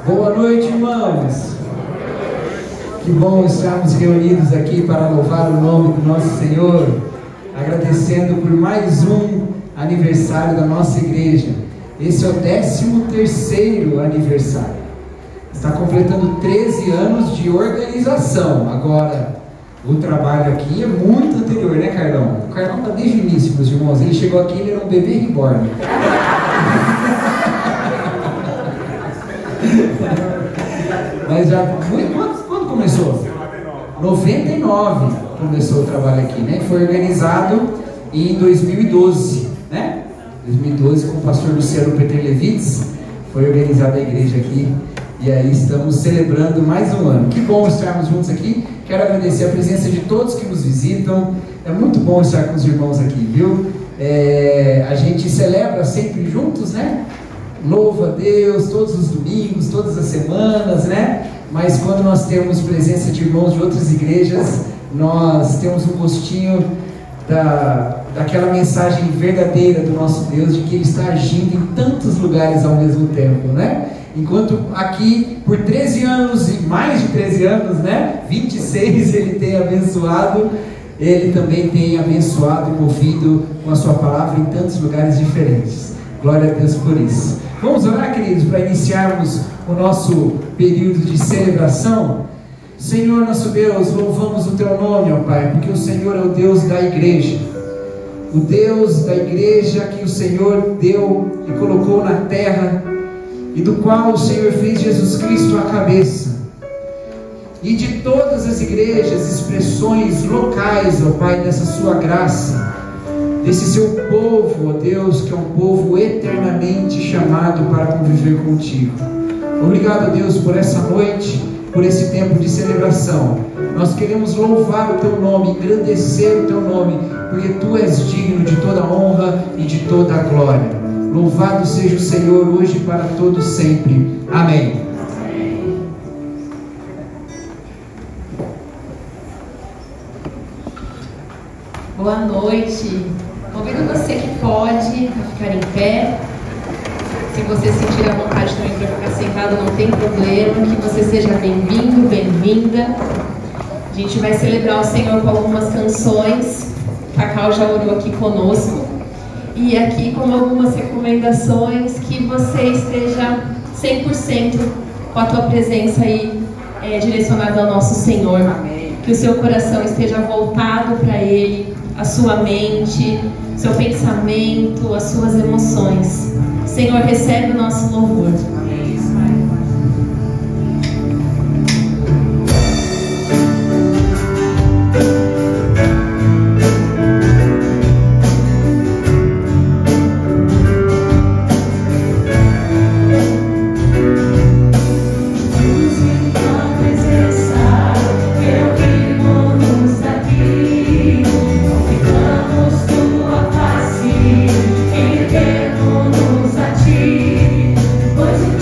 Boa noite, irmãos. Que bom estarmos reunidos aqui para louvar o nome do nosso Senhor, agradecendo por mais um aniversário da nossa igreja. Esse é o 13º aniversário. Está completando 13 anos de organização. Agora, o trabalho aqui é muito anterior, né, Carlão? O Carlão está desde o início, meus irmãos. Ele chegou aqui, ele era um bebê reborn. Mas já... Quando começou? 99 começou o trabalho aqui, né? Foi organizado em 2012, né? 2012 com o pastor Luciano Peter Levitz. Foi organizada a igreja aqui. E aí estamos celebrando mais um ano. Que bom estarmos juntos aqui. Quero agradecer a presença de todos que nos visitam. É muito bom estar com os irmãos aqui, viu? A gente celebra sempre juntos, né? Louva a Deus todos os domingos, todas as semanas, né? Mas quando nós temos presença de irmãos de outras igrejas, nós temos um gostinho daquela mensagem verdadeira do nosso Deus, de que Ele está agindo em tantos lugares ao mesmo tempo, né? Enquanto aqui, por 13 anos, e mais de 13 anos, né? 26 Ele tem abençoado, Ele também tem abençoado e movido com a sua palavra em tantos lugares diferentes. Glória a Deus por isso. Vamos orar, queridos, para iniciarmos o nosso período de celebração. Senhor nosso Deus, louvamos o Teu nome, ó Pai, porque o Senhor é o Deus da igreja. O Deus da igreja que o Senhor deu e colocou na terra, e do qual o Senhor fez Jesus Cristo a cabeça. E de todas as igrejas, expressões locais, ó Pai, dessa sua graça, desse seu povo, ó Deus, que é um povo eternamente chamado para conviver contigo. Obrigado, Deus, por essa noite, por esse tempo de celebração. Nós queremos louvar o Teu nome, engrandecer o Teu nome, porque Tu és digno de toda honra e de toda glória. Louvado seja o Senhor hoje e para todos sempre. Amém. Boa noite. Convido você que pode a ficar em pé. Se você sentir a vontade também para ficar sentado, não tem problema. Que você seja bem-vindo, bem-vinda. A gente vai celebrar o Senhor com algumas canções. A Cacau já orou aqui conosco. E aqui com algumas recomendações, que você esteja 100% com a tua presença aí direcionada ao nosso Senhor. Amém. Que o seu coração esteja voltado para Ele, a sua mente, seu pensamento, as suas emoções. Senhor, recebe o nosso louvor. Amém. Pois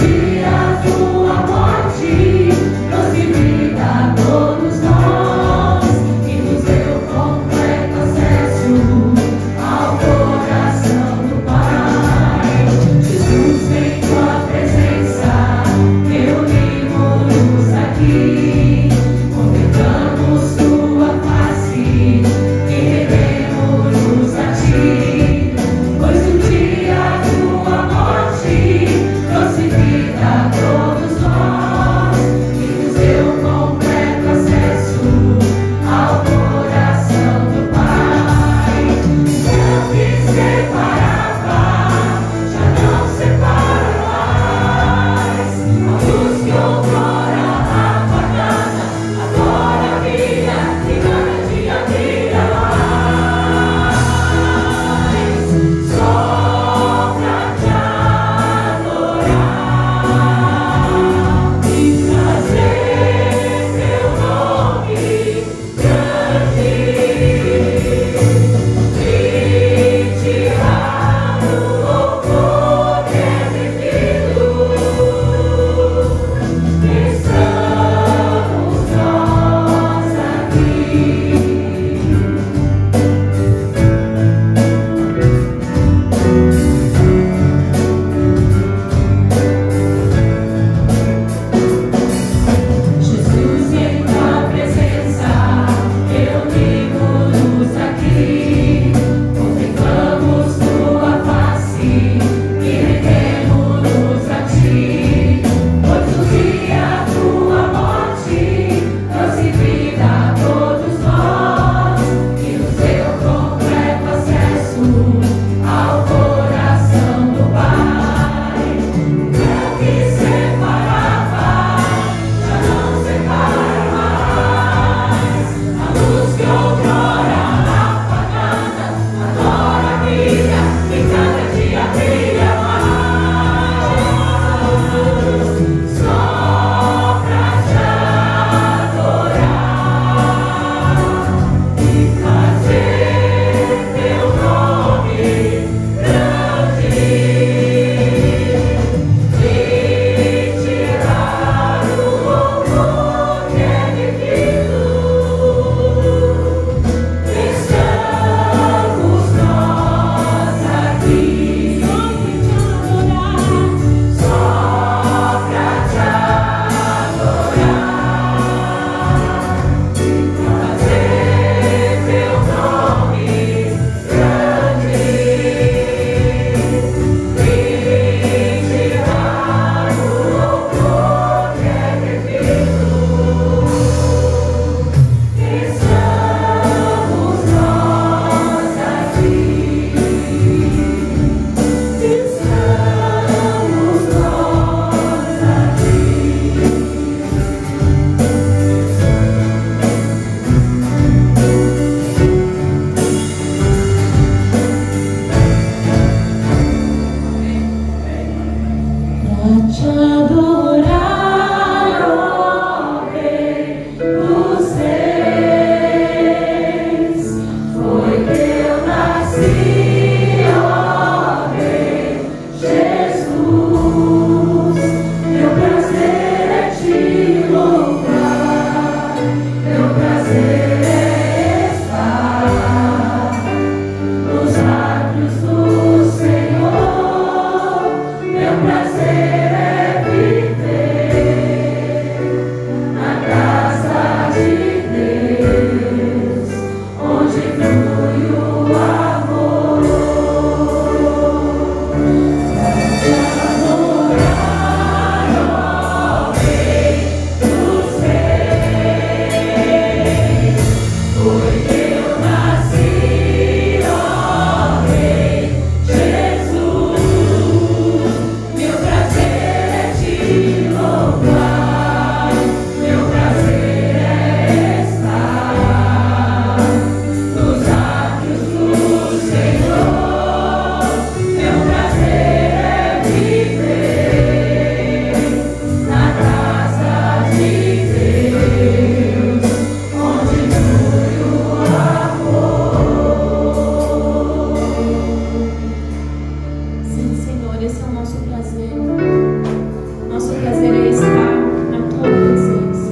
prazer é estar na tua presença.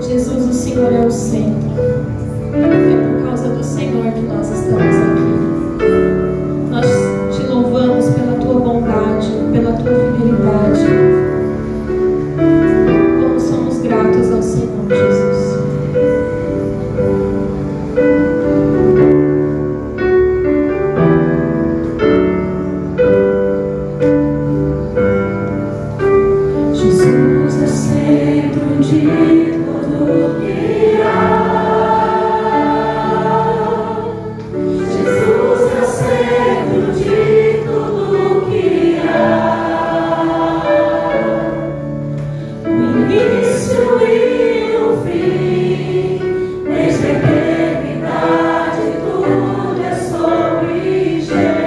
Jesus, o Senhor é o centro. É por causa do Senhor que nós estamos aqui. Nós te louvamos pela tua bondade, pela tua fidelidade. Como somos gratos ao Senhor, Jesus. Jesus é centro de tudo que há. Jesus é centro de tudo que há. O início e o fim, desde a eternidade, tudo é sobre Jesus.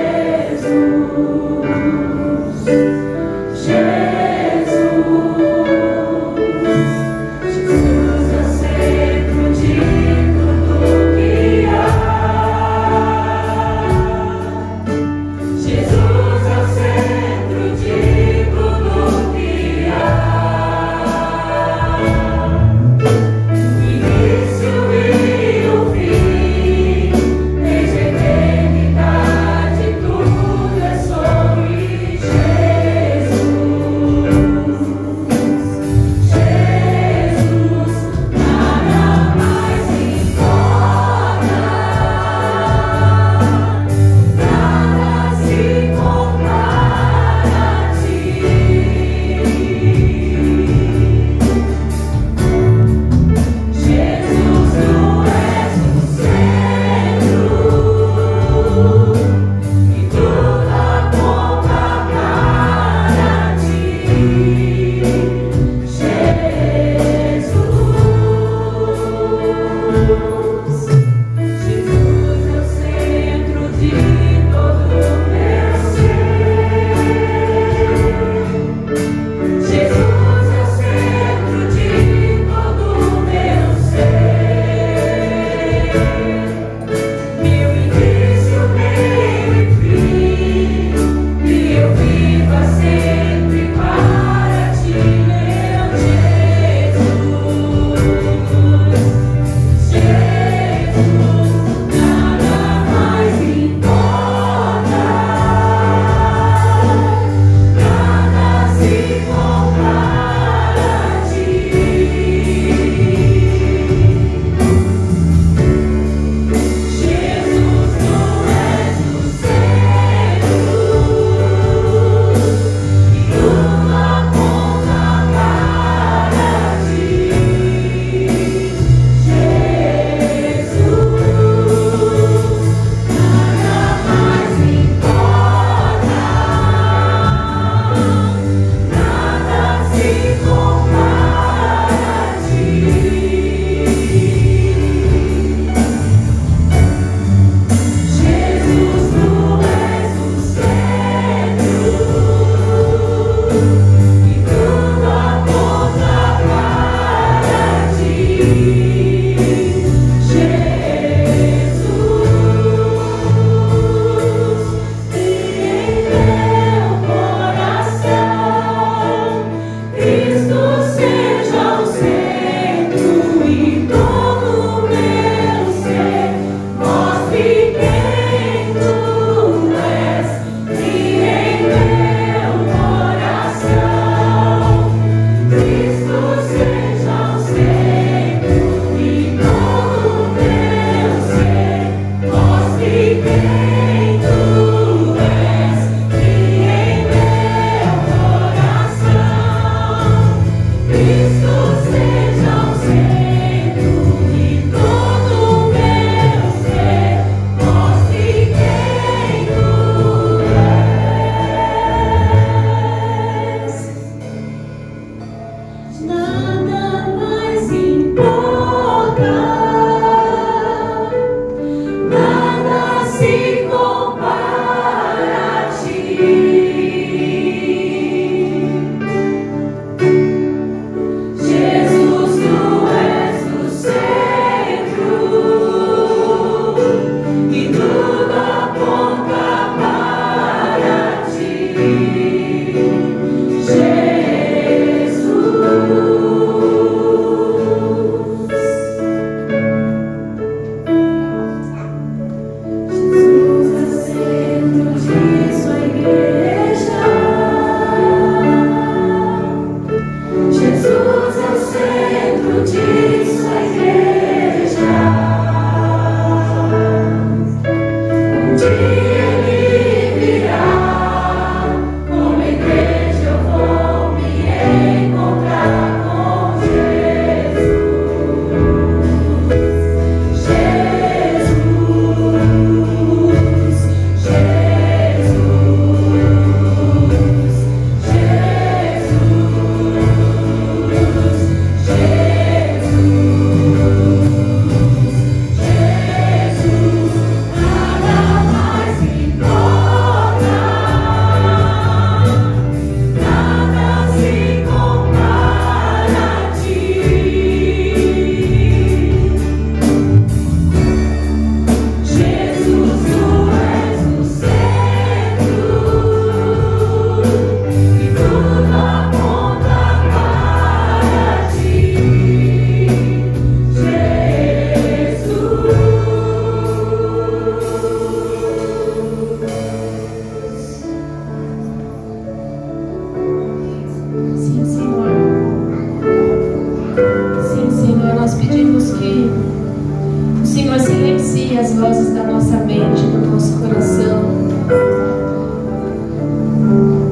nossa mente, no nosso coração.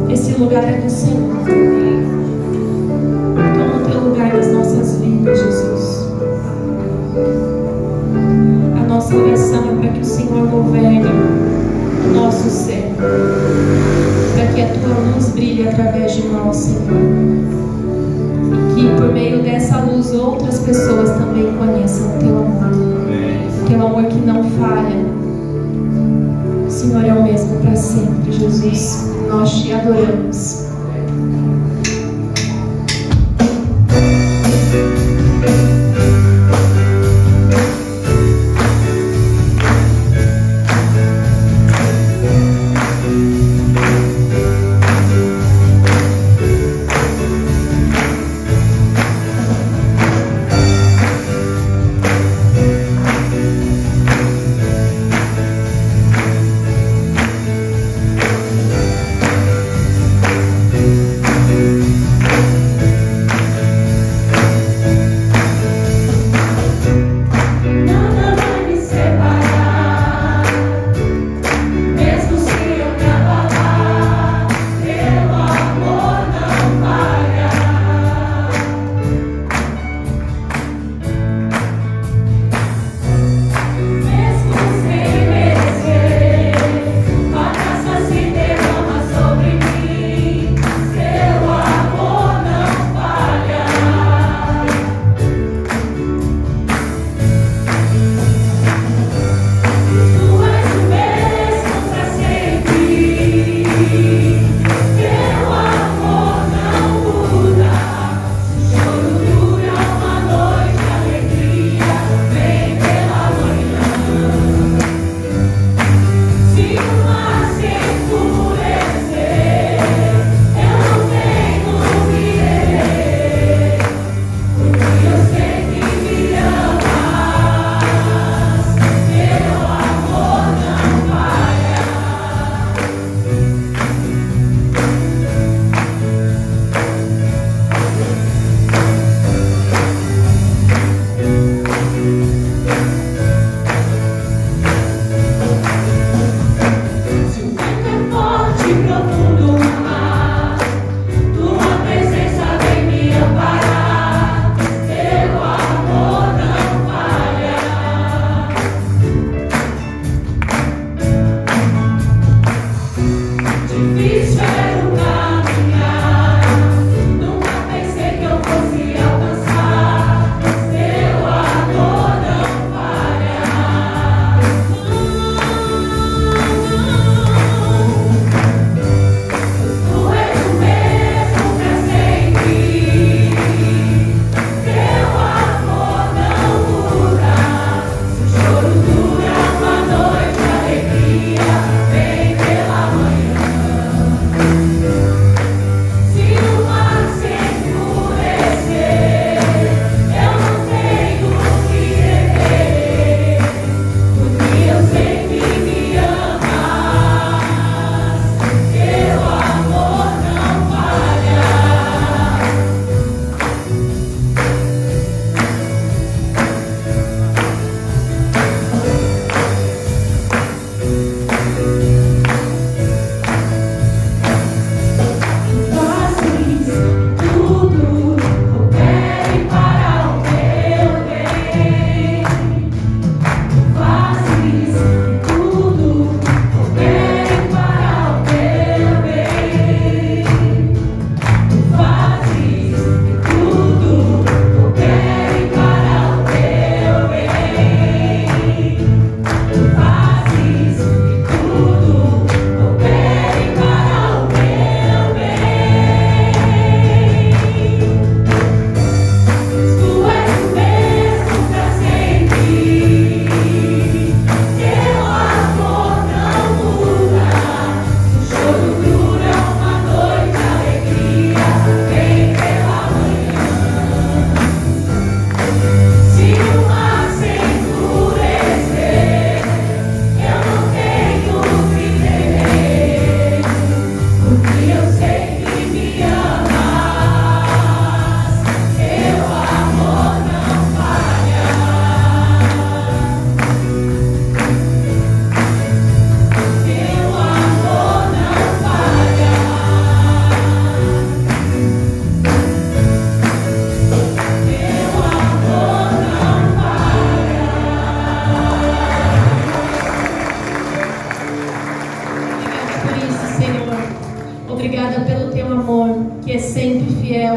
Esse lugar é do Senhor. Toma o teu lugar nas nossas vidas, Jesus. A nossa oração é para que o Senhor governe o nosso ser, para que a tua luz brilhe através de nós, Senhor, e que por meio dessa luz outras pessoas também conheçam o teu amor que não falha. O Senhor é o mesmo para sempre, Jesus. Nós te adoramos.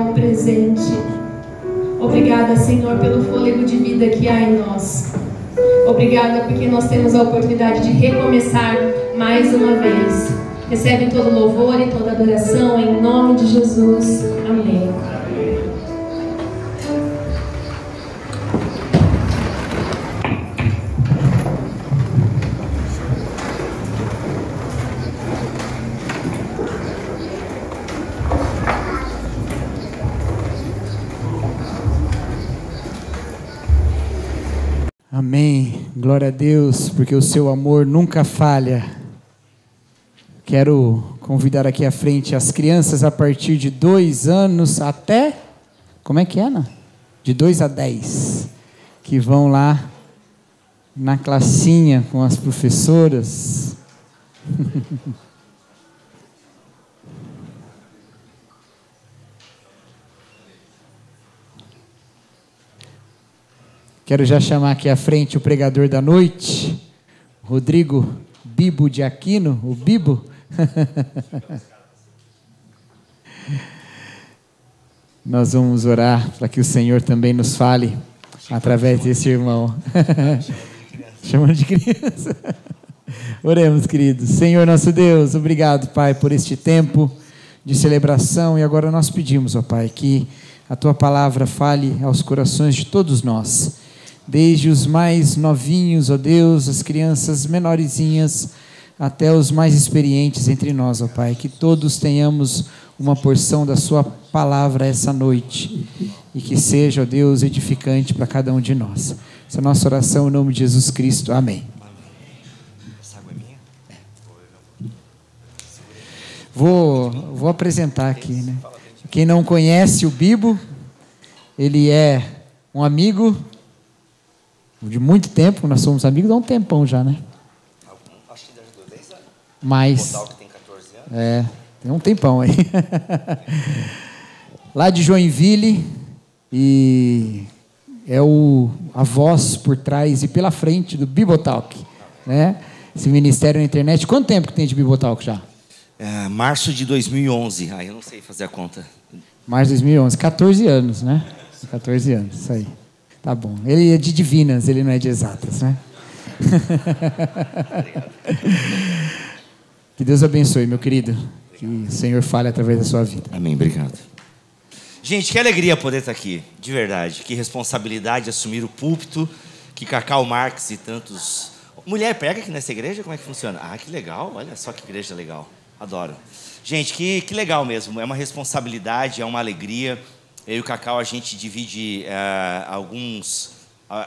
o presente. Obrigada, Senhor, pelo fôlego de vida que há em nós. Obrigada porque nós temos a oportunidade de recomeçar mais uma vez. Recebe todo louvor e toda adoração em nome de Jesus. Amém. Amém, glória a Deus, porque o seu amor nunca falha. Quero convidar aqui à frente as crianças a partir de 2 anos até, como é que é, Ana? De 2 a 10, que vão lá na classinha com as professoras. Quero já chamar aqui à frente o pregador da noite, Rodrigo Bibo de Aquino, o Bibo. Nós vamos orar para que o Senhor também nos fale através desse irmão. Chamando de criança. Oremos, queridos. Senhor nosso Deus, obrigado, Pai, por este tempo de celebração, e agora nós pedimos, ó Pai, que a Tua palavra fale aos corações de todos nós, desde os mais novinhos, ó Deus, as crianças menorzinhas, até os mais experientes entre nós, ó Pai, que todos tenhamos uma porção da Sua palavra essa noite, e que seja, ó Deus, edificante para cada um de nós. Essa é a nossa oração em nome de Jesus Cristo, amém. Essa água é minha? Vou apresentar aqui, né? Quem não conhece o Bibo, ele é um amigo de muito tempo, nós somos amigos há um tempão já, né? Acho que desde 10 anos. Mas, o que tem 14 anos. Tem um tempão aí. Lá de Joinville, e é a voz por trás e pela frente do Bibotalk, né? Esse ministério na internet. Quanto tempo que tem de Bibotalk já? Março de 2011, eu não sei fazer a conta. Março de 2011, 14 anos, né? 14 anos, isso aí. Tá bom. Ele é de divinas, ele não é de exatas, né? Que Deus abençoe, meu querido. Que o Senhor fale através da sua vida. Amém, obrigado. Gente, que alegria poder estar aqui, de verdade. Que responsabilidade assumir o púlpito, que Cacau Marques e tantos... Mulher, prega aqui nessa igreja? Como é que funciona? Ah, que legal, olha só que igreja legal. Adoro. Gente, que legal mesmo. É uma responsabilidade, é uma alegria. Eu e o Cacau, a gente divide alguns...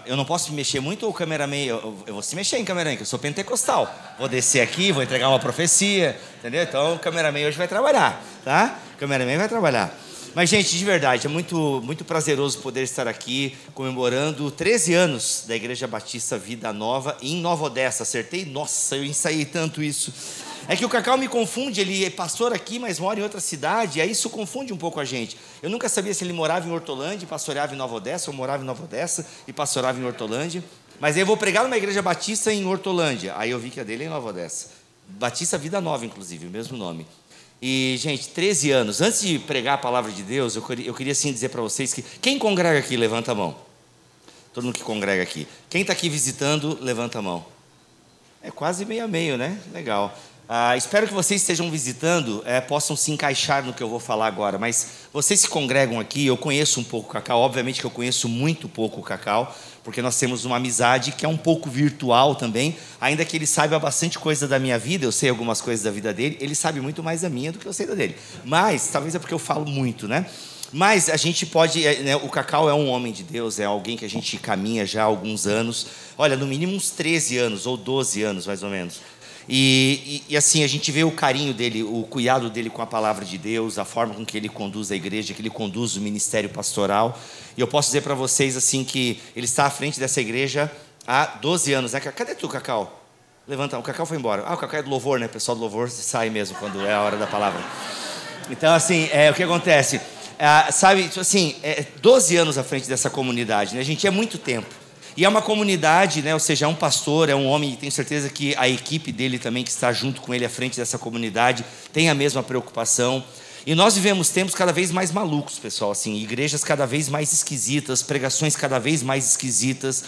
eu não posso me mexer muito, ou o cameraman... Eu vou se mexer em cameraman, que eu sou pentecostal. Vou descer aqui, vou entregar uma profecia, entendeu? Então, o cameraman hoje vai trabalhar, tá? O cameraman vai trabalhar. Mas, gente, de verdade, é muito, muito prazeroso poder estar aqui comemorando 13 anos da Igreja Batista Vida Nova em Nova Odessa. Acertei? Nossa, eu ensaiei tanto isso. É que o Cacau me confunde, ele é pastor aqui, mas mora em outra cidade, e aí isso confunde um pouco a gente. Eu nunca sabia se ele morava em Hortolândia e pastoreava em Nova Odessa, ou morava em Nova Odessa e pastoreava em Hortolândia. Mas aí eu vou pregar numa igreja batista em Hortolândia, aí eu vi que a dele é em Nova Odessa. Batista Vida Nova, inclusive, o mesmo nome. E, gente, 13 anos. Antes de pregar a palavra de Deus, eu queria assim dizer para vocês que... Quem congrega aqui, levanta a mão. Todo mundo que congrega aqui. Quem está aqui visitando, levanta a mão. É quase meio a meio, né? Legal. Espero que vocês estejam visitando, possam se encaixar no que eu vou falar agora, mas vocês se congregam aqui, eu conheço um pouco o Cacau, obviamente que eu conheço muito pouco o Cacau, porque nós temos uma amizade que é um pouco virtual também, ainda que ele saiba bastante coisa da minha vida, eu sei algumas coisas da vida dele, ele sabe muito mais da minha do que eu sei da dele, mas talvez é porque eu falo muito, né? Mas a gente pode, né, o Cacau é um homem de Deus, é alguém que a gente caminha já há alguns anos, olha, no mínimo uns 13 anos, ou 12 anos mais ou menos. E assim, a gente vê o carinho dele, o cuidado dele com a palavra de Deus, a forma com que ele conduz a igreja, que ele conduz o ministério pastoral. E eu posso dizer para vocês assim que ele está à frente dessa igreja há 12 anos, né? Cadê tu, Cacau? Levanta, o Cacau foi embora. O Cacau é do louvor, né? O pessoal do louvor sai mesmo quando é a hora da palavra. Então, assim, o que acontece? Sabe, assim, 12 anos à frente dessa comunidade, né? A gente é muito tempo. E é uma comunidade, né? Ou seja, é um pastor, é um homem, e tenho certeza que a equipe dele também, que está junto com ele à frente dessa comunidade, tem a mesma preocupação. E nós vivemos tempos cada vez mais malucos, pessoal, assim, igrejas cada vez mais esquisitas, pregações cada vez mais esquisitas.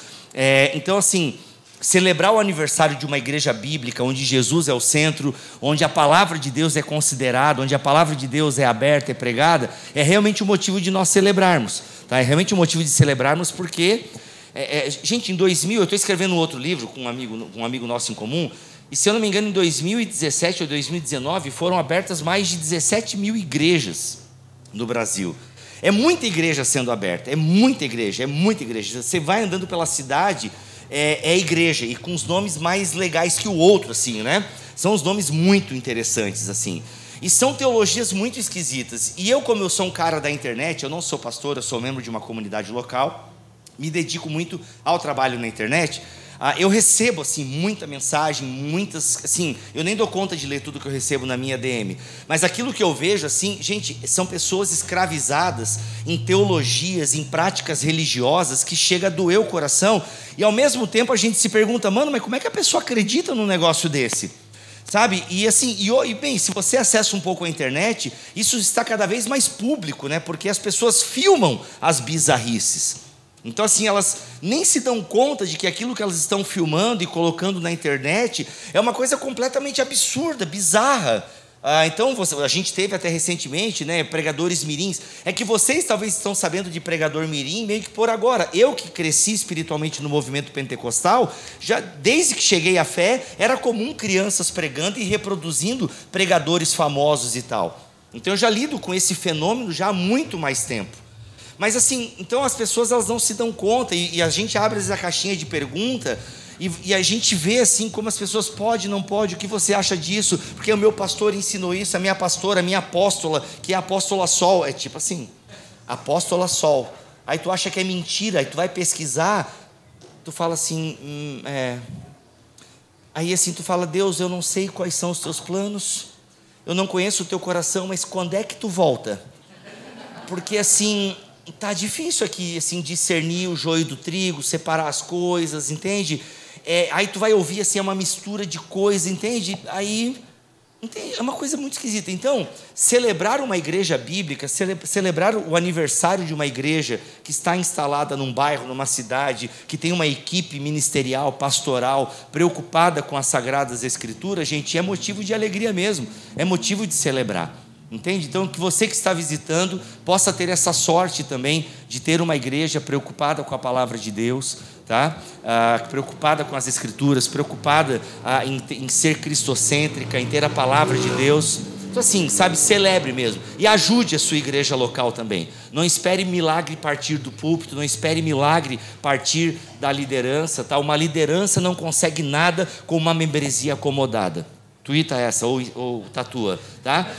Então, assim, celebrar o aniversário de uma igreja bíblica, onde Jesus é o centro, onde a palavra de Deus é considerada, onde a palavra de Deus é aberta, é pregada, é realmente o motivo de nós celebrarmos, tá? É realmente o motivo de celebrarmos porque, gente, em 2000, eu estou escrevendo um outro livro com um amigo nosso em comum, e se eu não me engano, em 2017 ou 2019, foram abertas mais de 17 mil igrejas no Brasil. É muita igreja sendo aberta, é muita igreja. Você vai andando pela cidade, é igreja, e com os nomes mais legais que o outro, assim, né? São os nomes muito interessantes, assim. E são teologias muito esquisitas. E eu, como eu sou um cara da internet, eu não sou pastor, eu sou membro de uma comunidade local, me dedico muito ao trabalho na internet. Eu recebo, assim, muita mensagem, muitas, assim, eu nem dou conta de ler tudo que eu recebo na minha DM, mas aquilo que eu vejo, assim, gente, são pessoas escravizadas em teologias, em práticas religiosas, que chega a doer o coração, e ao mesmo tempo a gente se pergunta, mano, mas como é que a pessoa acredita num negócio desse? Sabe? E assim, bem, se você acessa um pouco a internet, isso está cada vez mais público, né? Porque as pessoas filmam as bizarrices. Então, assim, elas nem se dão conta de que aquilo que elas estão filmando e colocando na internet é uma coisa completamente absurda, bizarra. Então, a gente teve até recentemente, né, pregadores mirins. É que vocês talvez estão sabendo de pregador mirim meio que por agora. Eu que cresci espiritualmente no movimento pentecostal, já desde que cheguei à fé, era comum crianças pregando e reproduzindo pregadores famosos e tal. Então, eu já lido com esse fenômeno já há muito mais tempo. Mas assim, então as pessoas elas não se dão conta, e a gente abre às vezes a caixinha de pergunta, e a gente vê assim como as pessoas pode, não pode, o que você acha disso, porque o meu pastor ensinou isso, a minha pastora, a minha apóstola, que é a apóstola Sol, é tipo assim, apóstola Sol, aí tu acha que é mentira, aí tu vai pesquisar, tu fala assim, aí assim tu fala, Deus, eu não sei quais são os teus planos, eu não conheço o teu coração, mas quando é que tu volta? Porque assim, tá difícil aqui, assim, discernir o joio do trigo, separar as coisas, entende? Aí tu vai ouvir, assim, uma mistura de coisas, entende? Aí, entende? É uma coisa muito esquisita. Então, celebrar uma igreja bíblica, celebrar o aniversário de uma igreja que está instalada num bairro, numa cidade, que tem uma equipe ministerial, pastoral, preocupada com as Sagradas Escrituras, gente, é motivo de alegria mesmo, é motivo de celebrar. Entende? Então, que você que está visitando possa ter essa sorte também de ter uma igreja preocupada com a palavra de Deus, tá? Preocupada com as Escrituras, preocupada em ser cristocêntrica, em ter a palavra de Deus. Então, assim, sabe, celebre mesmo. E ajude a sua igreja local também. Não espere milagre partir do púlpito, não espere milagre partir da liderança, tá? Uma liderança não consegue nada com uma membresia acomodada. Tuita essa, ou tatua, tá?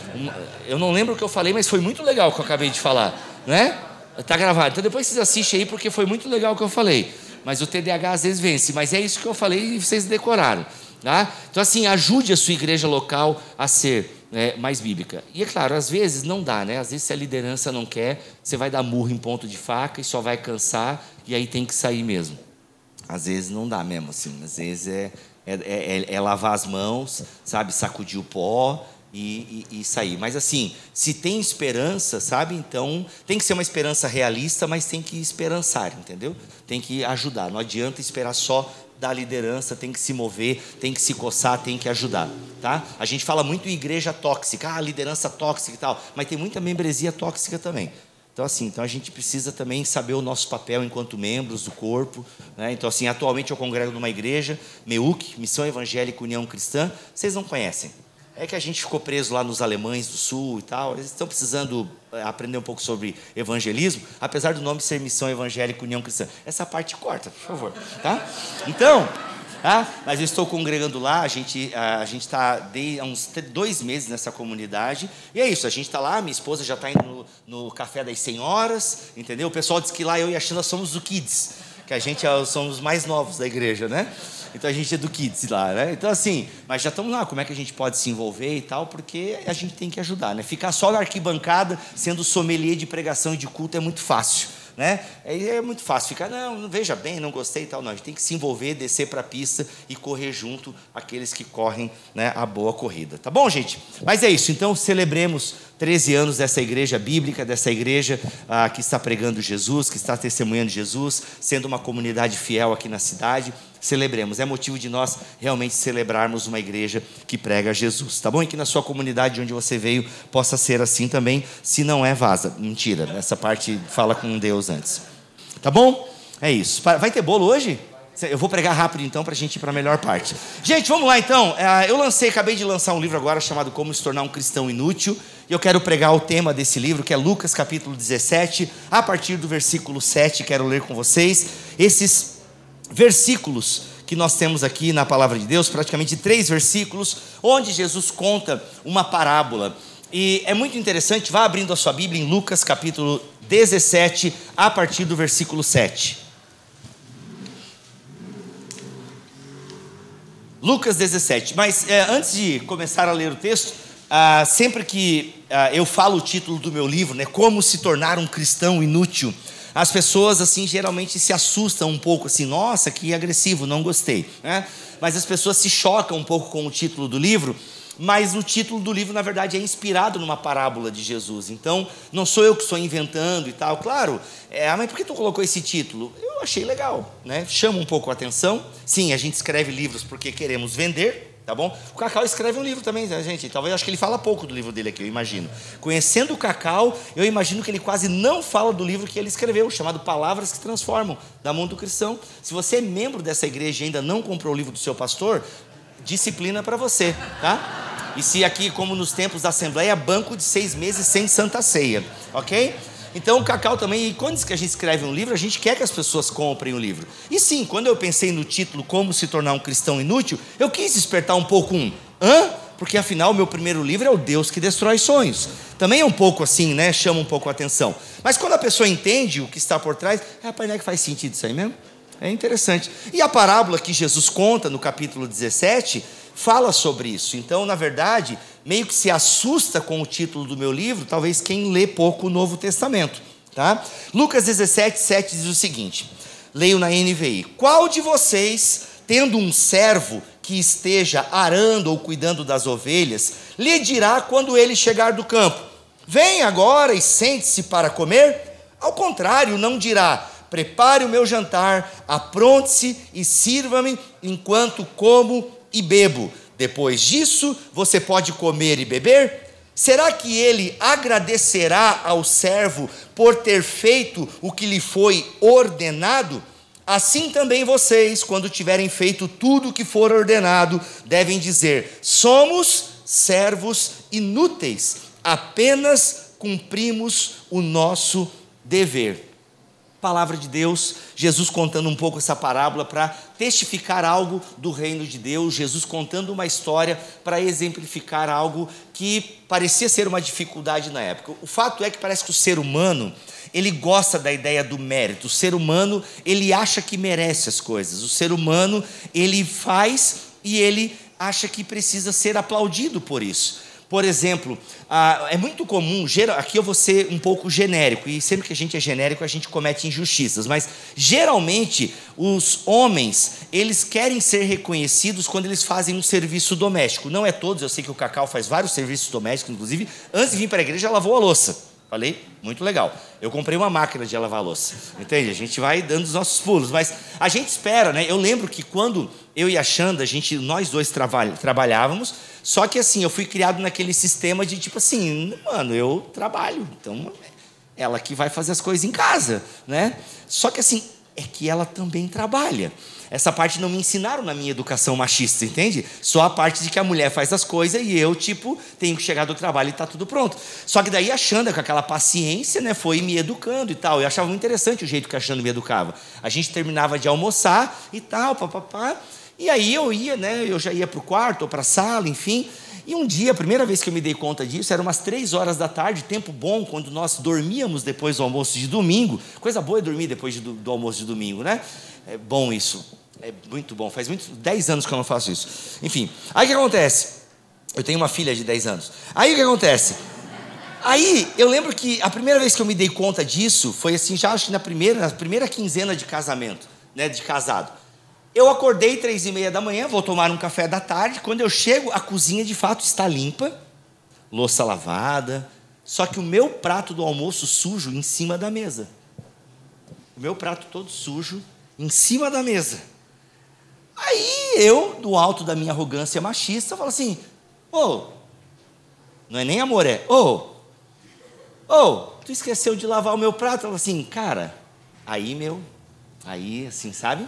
Eu não lembro o que eu falei, mas foi muito legal o que eu acabei de falar, né? Tá gravado, então depois vocês assistem aí, porque foi muito legal o que eu falei. Mas o TDAH às vezes vence, mas é isso que eu falei e vocês decoraram, tá? Então assim, ajude a sua igreja local a ser mais bíblica. E é claro, às vezes não dá, né? Às vezes se a liderança não quer, você vai dar murro em ponto de faca e só vai cansar, e aí tem que sair mesmo. Às vezes não dá mesmo, assim, às vezes é lavar as mãos, sabe, sacudir o pó e sair. Mas assim, se tem esperança, sabe, então tem que ser uma esperança realista, mas tem que esperançar, entendeu? Tem que ajudar, não adianta esperar só da liderança, tem que se mover, tem que se coçar, tem que ajudar, tá? A gente fala muito em igreja tóxica, liderança tóxica e tal, mas tem muita membresia tóxica também. Então, assim, a gente precisa também saber o nosso papel enquanto membros do corpo, né? Então, assim, atualmente eu congrego numa igreja, MEUC, Missão Evangélica União Cristã, vocês não conhecem. É que a gente ficou preso lá nos Alemães do Sul e tal, eles estão precisando aprender um pouco sobre evangelismo, apesar do nome ser Missão Evangélica União Cristã. Essa parte corta, por favor, tá? Então, mas eu estou congregando lá, a gente está há uns 2 meses nessa comunidade, e é isso, a gente está lá, minha esposa já está indo no café das senhoras, entendeu? O pessoal diz que lá eu e a Sheila somos o Kids, que a gente somos os mais novos da igreja, né? Então a gente é do Kids lá, né? Então assim, mas já estamos lá, como é que a gente pode se envolver e tal, porque a gente tem que ajudar, né? Ficar só na arquibancada, sendo sommelier de pregação e de culto é muito fácil, né? É muito fácil ficar, não, veja bem, não gostei e tal, não, a gente tem que se envolver, descer para a pista e correr junto aqueles que correm, né, a boa corrida, tá bom, gente? Mas é isso, então celebremos 13 anos dessa igreja bíblica, dessa igreja que está pregando Jesus, que está testemunhando Jesus, sendo uma comunidade fiel aqui na cidade. Celebremos, é motivo de nós realmente celebrarmos uma igreja que prega Jesus, tá bom? E que na sua comunidade onde você veio possa ser assim também. Se não é, vaza. Mentira, essa parte fala com Deus antes, tá bom? É isso. Vai ter bolo hoje? Eu vou pregar rápido então para a gente ir para a melhor parte. Gente, vamos lá então. Acabei de lançar um livro agora chamado Como se tornar um cristão inútil. E eu quero pregar o tema desse livro, que é Lucas capítulo 17, a partir do versículo 7, quero ler com vocês esses versículos que nós temos aqui na palavra de Deus, praticamente 3 versículos, onde Jesus conta uma parábola. E é muito interessante, vá abrindo a sua Bíblia em Lucas capítulo 17, a partir do versículo 7. Lucas 17, mas antes de começar a ler o texto, sempre que eu falo o título do meu livro, né, Como se tornar um cristão inútil, as pessoas assim geralmente se assustam um pouco, assim, nossa, que agressivo, não gostei, né? Mas as pessoas se chocam um pouco com o título do livro, mas o título do livro na verdade é inspirado numa parábola de Jesus, então não sou eu que estou inventando e tal, claro, mas por que tu colocou esse título? Eu achei legal, né? Chama um pouco a atenção. Sim, a gente escreve livros porque queremos vender, tá bom? O Cacau escreve um livro também, né, gente? Talvez, acho que ele fala pouco do livro dele aqui, eu imagino. Conhecendo o Cacau, eu imagino que ele quase não fala do livro que ele escreveu, chamado Palavras que Transformam, da Mundo Cristão. Se você é membro dessa igreja e ainda não comprou o livro do seu pastor, disciplina para você, tá? E se aqui, como nos tempos da Assembleia, banco de 6 meses sem Santa Ceia, ok? Então o Cacau também, e quando a gente escreve um livro, a gente quer que as pessoas comprem o livro. E sim, quando eu pensei no título Como se tornar um cristão inútil, eu quis despertar um pouco porque afinal o meu primeiro livro é o Deus que destrói sonhos. Também é um pouco assim, né? Chama um pouco a atenção. Mas quando a pessoa entende o que está por trás, rapaz, não é que faz sentido isso aí mesmo? É interessante. E a parábola que Jesus conta no capítulo 17 fala sobre isso. Então, na verdade, meio que se assusta com o título do meu livro, talvez quem lê pouco o Novo Testamento, tá? Lucas 17, 7 diz o seguinte, leio na NVI: qual de vocês, tendo um servo que esteja arando ou cuidando das ovelhas, lhe dirá quando ele chegar do campo: vem agora e sente-se para comer? Ao contrário, não dirá: prepare o meu jantar, apronte-se e sirva-me enquanto como e bebo. Depois disso, você pode comer e beber? Será que ele agradecerá ao servo por ter feito o que lhe foi ordenado? Assim também vocês, quando tiverem feito tudo o que for ordenado, devem dizer: somos servos inúteis, apenas cumprimos o nosso dever. Palavra de Deus, Jesus contando um pouco essa parábola para testificar algo do reino de Deus, Jesus contando uma história para exemplificar algo que parecia ser uma dificuldade na época. O fato é que parece que o ser humano, ele gosta da ideia do mérito. O ser humano, ele acha que merece as coisas. O ser humano, ele faz e ele acha que precisa ser aplaudido por isso. Por exemplo, é muito comum, aqui eu vou ser um pouco genérico, e sempre que a gente é genérico a gente comete injustiças, mas geralmente os homens, eles querem ser reconhecidos quando eles fazem um serviço doméstico. Não é todos, eu sei que o Cacau faz vários serviços domésticos, inclusive antes de vir para a igreja lavou a louça. Falei? Muito legal. Eu comprei uma máquina de lavar louça, entende? A gente vai dando os nossos pulos, mas a gente espera, né? Eu lembro que quando eu e a Xanda, nós dois trabalhávamos, só que assim, eu fui criado naquele sistema de tipo assim, mano, eu trabalho, então ela que vai fazer as coisas em casa, né? Só que assim, é que ela também trabalha. Essa parte não me ensinaram na minha educação machista, entende? Só a parte de que a mulher faz as coisas e eu, tipo, tenho que chegar do trabalho e tá tudo pronto. Só que daí a Xanda, com aquela paciência, né, foi me educando e tal. Eu achava muito interessante o jeito que a Xanda me educava. A gente terminava de almoçar e tal, papapá. E aí eu ia, né, eu já ia pro quarto ou pra sala, enfim. E um dia, a primeira vez que eu me dei conta disso, era umas 3 horas da tarde, tempo bom, quando nós dormíamos depois do almoço de domingo. Coisa boa é dormir depois do almoço de domingo, né? É bom isso, é muito bom, faz 10 anos que eu não faço isso. Enfim, aí o que acontece? Eu tenho uma filha de 10 anos. Aí o que acontece? Aí eu lembro que a primeira vez que eu me dei conta disso, foi assim, já acho que na primeira quinzena de casamento, né, de casado. Eu acordei 3h30 da manhã, vou tomar um café da tarde, quando eu chego, a cozinha de fato está limpa, louça lavada, Só que o meu prato do almoço sujo em cima da mesa. O meu prato todo sujo em cima da mesa. Aí eu, do alto da minha arrogância machista, falo assim, não é nem amor, é, tu esqueceu de lavar o meu prato? Eu falo assim, cara, aí assim, sabe?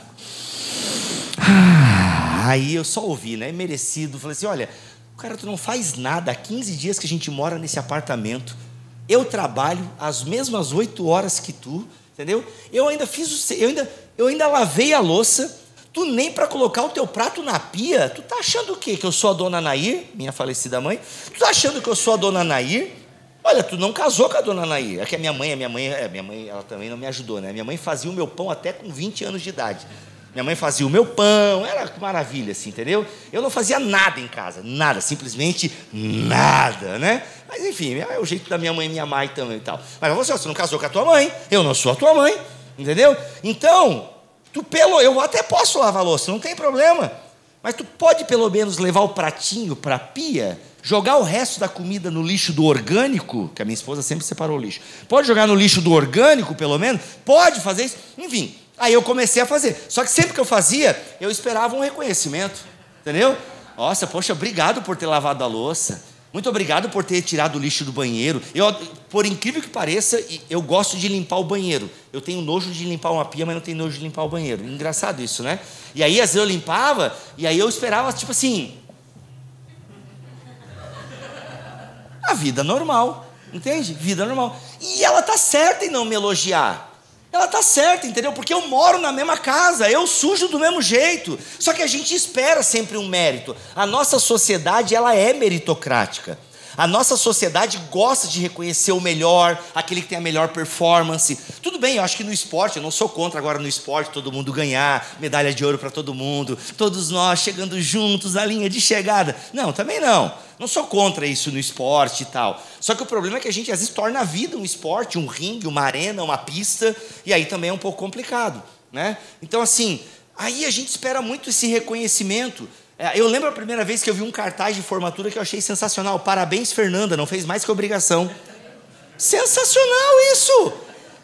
Aí eu só ouvi, né, merecido, falei assim, olha, cara, tu não faz nada, há 15 dias que a gente mora nesse apartamento, eu trabalho as mesmas 8 horas que tu, entendeu? Eu ainda lavei a louça, tu nem para colocar o teu prato na pia, tu tá achando o quê? Que eu sou a dona Nair, minha falecida mãe? Tu tá achando que eu sou a dona Nair? Olha, tu não casou com a dona Nair. É que a minha mãe, ela também não me ajudou, né? Minha mãe fazia o meu pão até com 20 anos de idade. Minha mãe fazia o meu pão, era maravilha, assim, entendeu? Eu não fazia nada em casa, nada, simplesmente nada, né? Mas enfim, é o jeito da minha mãe me amar também e tal. Mas você não casou com a tua mãe, eu não sou a tua mãe, entendeu? Então, eu até posso lavar a louça, não tem problema. Mas tu pode pelo menos levar o pratinho para a pia, jogar o resto da comida no lixo do orgânico, que a minha esposa sempre separou o lixo. Pode jogar no lixo do orgânico, pelo menos? Pode fazer isso? Enfim, aí eu comecei a fazer. Só que sempre que eu fazia, eu esperava um reconhecimento, entendeu? Nossa, poxa, obrigado por ter lavado a louça. Muito obrigado por ter tirado o lixo do banheiro. Por incrível que pareça, eu gosto de limpar o banheiro. Eu tenho nojo de limpar uma pia, mas não tenho nojo de limpar o banheiro. Engraçado isso, né? E aí, às vezes eu limpava, e aí eu esperava, tipo assim, a vida normal, entende? Vida normal. E ela tá certa em não me elogiar. Ela está certa, entendeu? Porque eu moro na mesma casa, eu sujo do mesmo jeito. Só que a gente espera sempre um mérito. A nossa sociedade, ela é meritocrática. A nossa sociedade gosta de reconhecer o melhor, aquele que tem a melhor performance. Tudo bem, eu acho que no esporte, eu não sou contra agora no esporte, todo mundo ganhar, medalha de ouro para todo mundo, todos nós chegando juntos na linha de chegada. Não, também não. Não sou contra isso no esporte e tal. Só que o problema é que a gente às vezes torna a vida um esporte, um ringue, uma arena, uma pista, e aí também é um pouco complicado, né? Então assim, aí a gente espera muito esse reconhecimento. Eu lembro a primeira vez que eu vi um cartaz de formatura que eu achei sensacional. Parabéns, Fernanda, não fez mais que obrigação. Sensacional isso!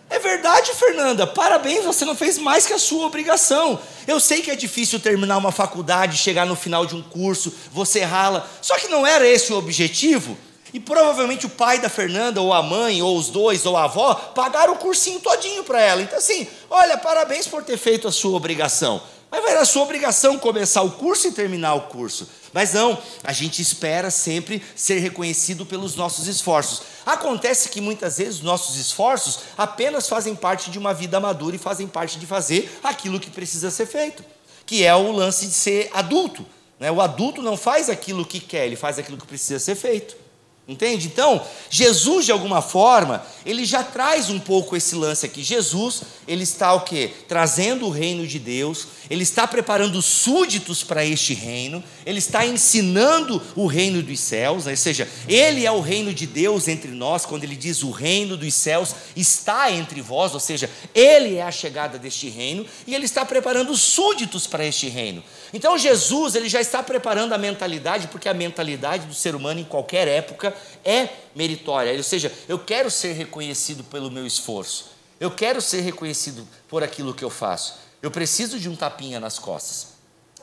É verdade, Fernanda, parabéns, você não fez mais que a sua obrigação. Eu sei que é difícil terminar uma faculdade, chegar no final de um curso, você rala, só que não era esse o objetivo. E provavelmente o pai da Fernanda, ou a mãe, ou os dois, ou a avó, pagaram o cursinho todinho para ela. Então assim, olha, parabéns por ter feito a sua obrigação. Mas vai na sua obrigação começar o curso e terminar o curso. Mas não, a gente espera sempre ser reconhecido pelos nossos esforços. Acontece que muitas vezes os nossos esforços apenas fazem parte de uma vida madura e fazem parte de fazer aquilo que precisa ser feito, que é o lance de ser adulto, né? O adulto não faz aquilo que quer, ele faz aquilo que precisa ser feito. Entende? Então, Jesus, de alguma forma, ele já traz um pouco esse lance aqui. Jesus, ele está o quê? Trazendo o reino de Deus, ele está preparando súditos para este reino, ele está ensinando o reino dos céus, né? Ou seja, ele é o reino de Deus entre nós, quando ele diz o reino dos céus está entre vós, ou seja, ele é a chegada deste reino, e ele está preparando súditos para este reino. Então Jesus, ele já está preparando a mentalidade, porque a mentalidade do ser humano em qualquer época é meritória, ou seja, eu quero ser reconhecido pelo meu esforço, eu quero ser reconhecido por aquilo que eu faço, eu preciso de um tapinha nas costas.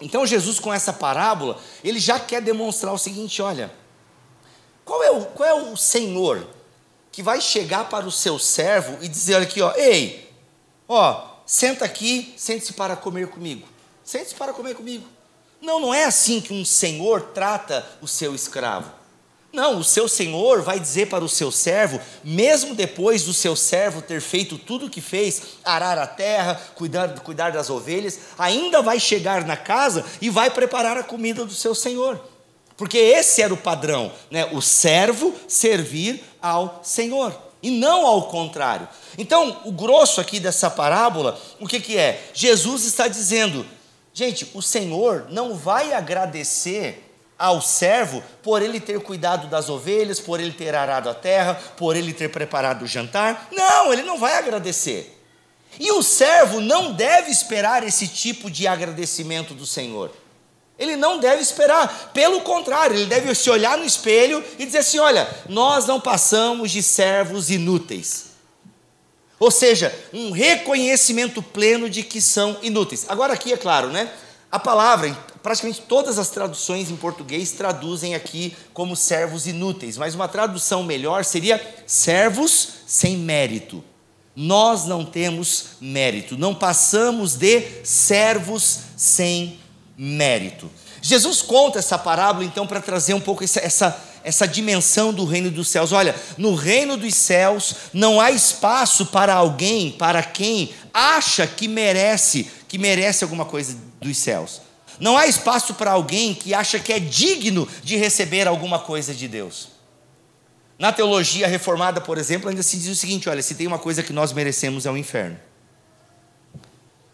Então Jesus, com essa parábola, ele já quer demonstrar o seguinte: olha, qual é o Senhor que vai chegar para o seu servo e dizer aqui, ó, ei, ó, senta aqui, sente-se para comer comigo. Sente-se para comer comigo. Não é assim que um senhor trata o seu escravo. Não, o seu senhor vai dizer para o seu servo, mesmo depois do seu servo ter feito tudo o que fez, arar a terra, cuidar das ovelhas, ainda vai chegar na casa e vai preparar a comida do seu senhor. Porque esse era o padrão, né? O servo servir ao senhor, e não ao contrário. Então, o grosso aqui dessa parábola, o que é? Jesus está dizendo, gente, o Senhor não vai agradecer ao servo por ele ter cuidado das ovelhas, por ele ter arado a terra, por ele ter preparado o jantar. Não, ele não vai agradecer. E o servo não deve esperar esse tipo de agradecimento do Senhor. Ele não deve esperar, pelo contrário, ele deve se olhar no espelho e dizer assim: olha, nós não passamos de servos inúteis. Ou seja, um reconhecimento pleno de que são inúteis. Agora aqui é claro, né? A palavra, praticamente todas as traduções em português traduzem aqui como servos inúteis, mas uma tradução melhor seria servos sem mérito. Nós não temos mérito, não passamos de servos sem mérito. Jesus conta essa parábola então para trazer um pouco essa dimensão do reino dos céus. Olha, no reino dos céus não há espaço para alguém, para quem acha que merece alguma coisa dos céus. Não há espaço para alguém que acha que é digno de receber alguma coisa de Deus. Na teologia reformada, por exemplo, ainda se diz o seguinte: olha, se tem uma coisa que nós merecemos é o inferno.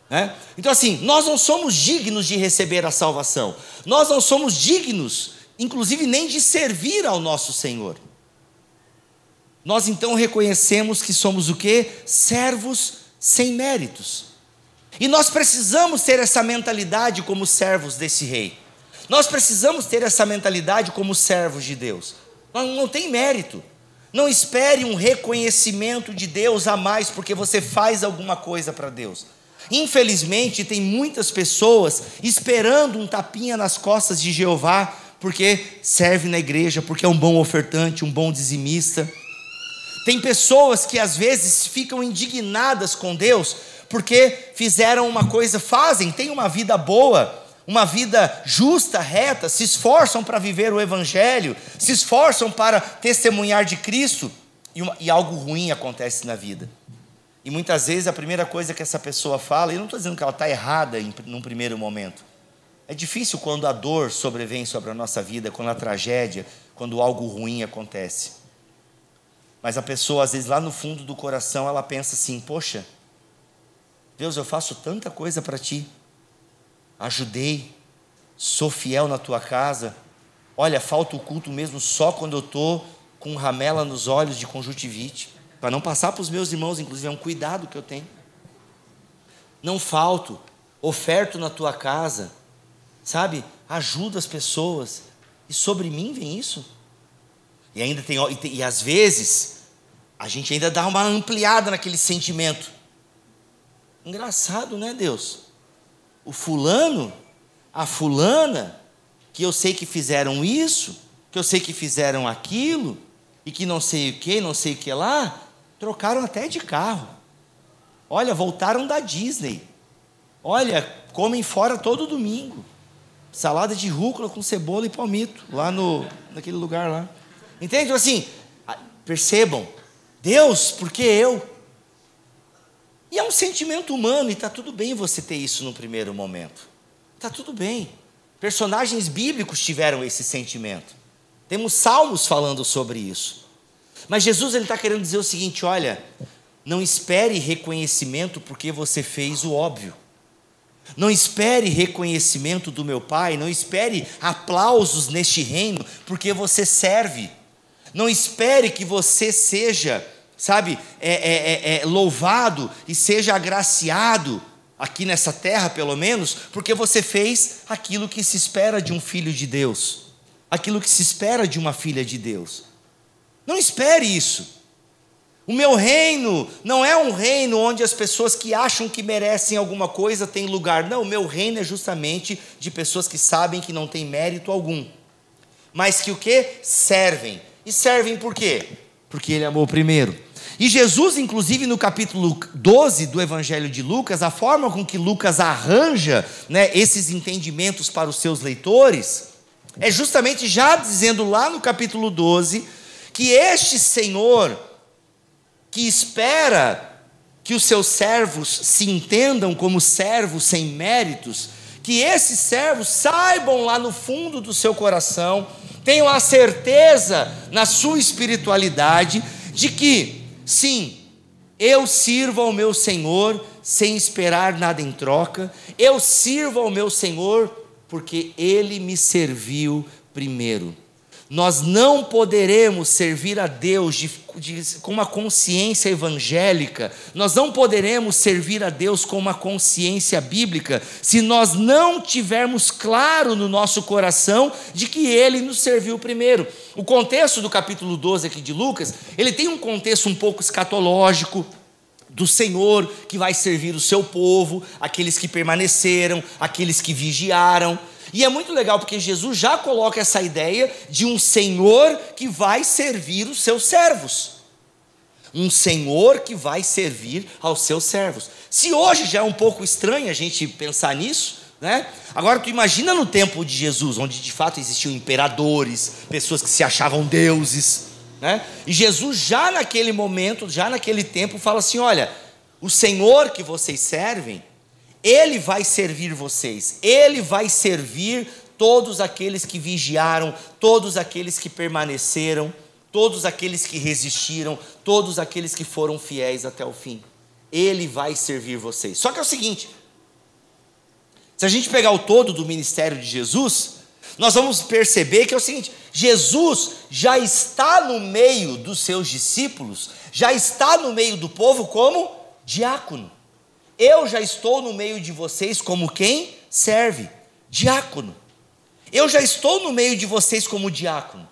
Né? Então assim, nós não somos dignos de receber a salvação. Nós não somos dignos, inclusive, nem de servir ao nosso Senhor. Nós então reconhecemos que somos o quê? Servos sem méritos. E nós precisamos ter essa mentalidade como servos desse rei. Nós precisamos ter essa mentalidade como servos de Deus. Não tem mérito. Não espere um reconhecimento de Deus a mais porque você faz alguma coisa para Deus. Infelizmente, tem muitas pessoas esperando um tapinha nas costas de Jeová porque serve na igreja, porque é um bom ofertante, um bom dizimista. Tem pessoas que às vezes ficam indignadas com Deus porque fizeram uma coisa, têm uma vida boa, uma vida justa, reta, se esforçam para viver o evangelho, se esforçam para testemunhar de Cristo, e algo ruim acontece na vida. E muitas vezes a primeira coisa que essa pessoa fala, e eu não estou dizendo que ela está errada num primeiro momento. É difícil quando a dor sobrevém sobre a nossa vida, quando a tragédia, quando algo ruim acontece. Mas a pessoa, às vezes, lá no fundo do coração, ela pensa assim: poxa, Deus, eu faço tanta coisa para Ti. Ajudei, sou fiel na Tua casa. Olha, falta o culto mesmo só quando eu estou com ramela nos olhos de conjuntivite. Para não passar para os meus irmãos, inclusive, é um cuidado que eu tenho. Não falto, oferto na tua casa, sabe? Ajudo as pessoas. E sobre mim vem isso. E ainda e às vezes, a gente ainda dá uma ampliada naquele sentimento. Engraçado, né, Deus? O fulano, a fulana, que eu sei que fizeram isso, que eu sei que fizeram aquilo, e que não sei o que lá, trocaram até de carro. Olha, voltaram da Disney. Olha, comem fora todo domingo. Salada de rúcula com cebola e palmito, lá naquele lugar lá. Entende? Assim, percebam, Deus, por que eu? E é um sentimento humano, e está tudo bem você ter isso no primeiro momento. Está tudo bem. Personagens bíblicos tiveram esse sentimento. Temos salmos falando sobre isso. Mas Jesus está querendo dizer o seguinte: olha, não espere reconhecimento porque você fez o óbvio. Não espere reconhecimento do meu Pai, não espere aplausos neste reino porque você serve. Não espere que você seja, sabe, louvado e seja agraciado, aqui nessa terra pelo menos, porque você fez aquilo que se espera de um filho de Deus, aquilo que se espera de uma filha de Deus. Não espere isso. O meu reino não é um reino onde as pessoas que acham que merecem alguma coisa têm lugar. Não, o meu reino é justamente de pessoas que sabem que não têm mérito algum, mas que o quê? Servem. E servem por quê? Porque Ele amou primeiro. E Jesus, inclusive, no capítulo 12 do Evangelho de Lucas, a forma com que Lucas arranja, né, esses entendimentos para os seus leitores, é justamente já dizendo lá no capítulo 12, que este Senhor, que espera que os seus servos se entendam como servos sem méritos, que esses servos saibam lá no fundo do seu coração, tenham a certeza na sua espiritualidade, de que, sim, eu sirvo ao meu Senhor sem esperar nada em troca, eu sirvo ao meu Senhor porque Ele me serviu primeiro. Nós não poderemos servir a Deus com uma consciência evangélica, nós não poderemos servir a Deus com uma consciência bíblica, se nós não tivermos claro no nosso coração de que Ele nos serviu primeiro. O contexto do capítulo 12 aqui de Lucas, ele tem um contexto um pouco escatológico, do Senhor que vai servir o seu povo, aqueles que permaneceram, aqueles que vigiaram. E é muito legal porque Jesus já coloca essa ideia de um Senhor que vai servir os seus servos. Um Senhor que vai servir aos seus servos. Se hoje já é um pouco estranho a gente pensar nisso, né? Agora tu imagina no tempo de Jesus, onde de fato existiam imperadores, pessoas que se achavam deuses, né? E Jesus já naquele momento, já naquele tempo fala assim, olha, o Senhor que vocês servem, Ele vai servir vocês, Ele vai servir todos aqueles que vigiaram, todos aqueles que permaneceram, todos aqueles que resistiram, todos aqueles que foram fiéis até o fim. Ele vai servir vocês. Só que é o seguinte, se a gente pegar o todo do ministério de Jesus, nós vamos perceber que é o seguinte, Jesus já está no meio dos seus discípulos, já está no meio do povo como diácono. Eu já estou no meio de vocês como quem serve, diácono. Eu já estou no meio de vocês como diácono.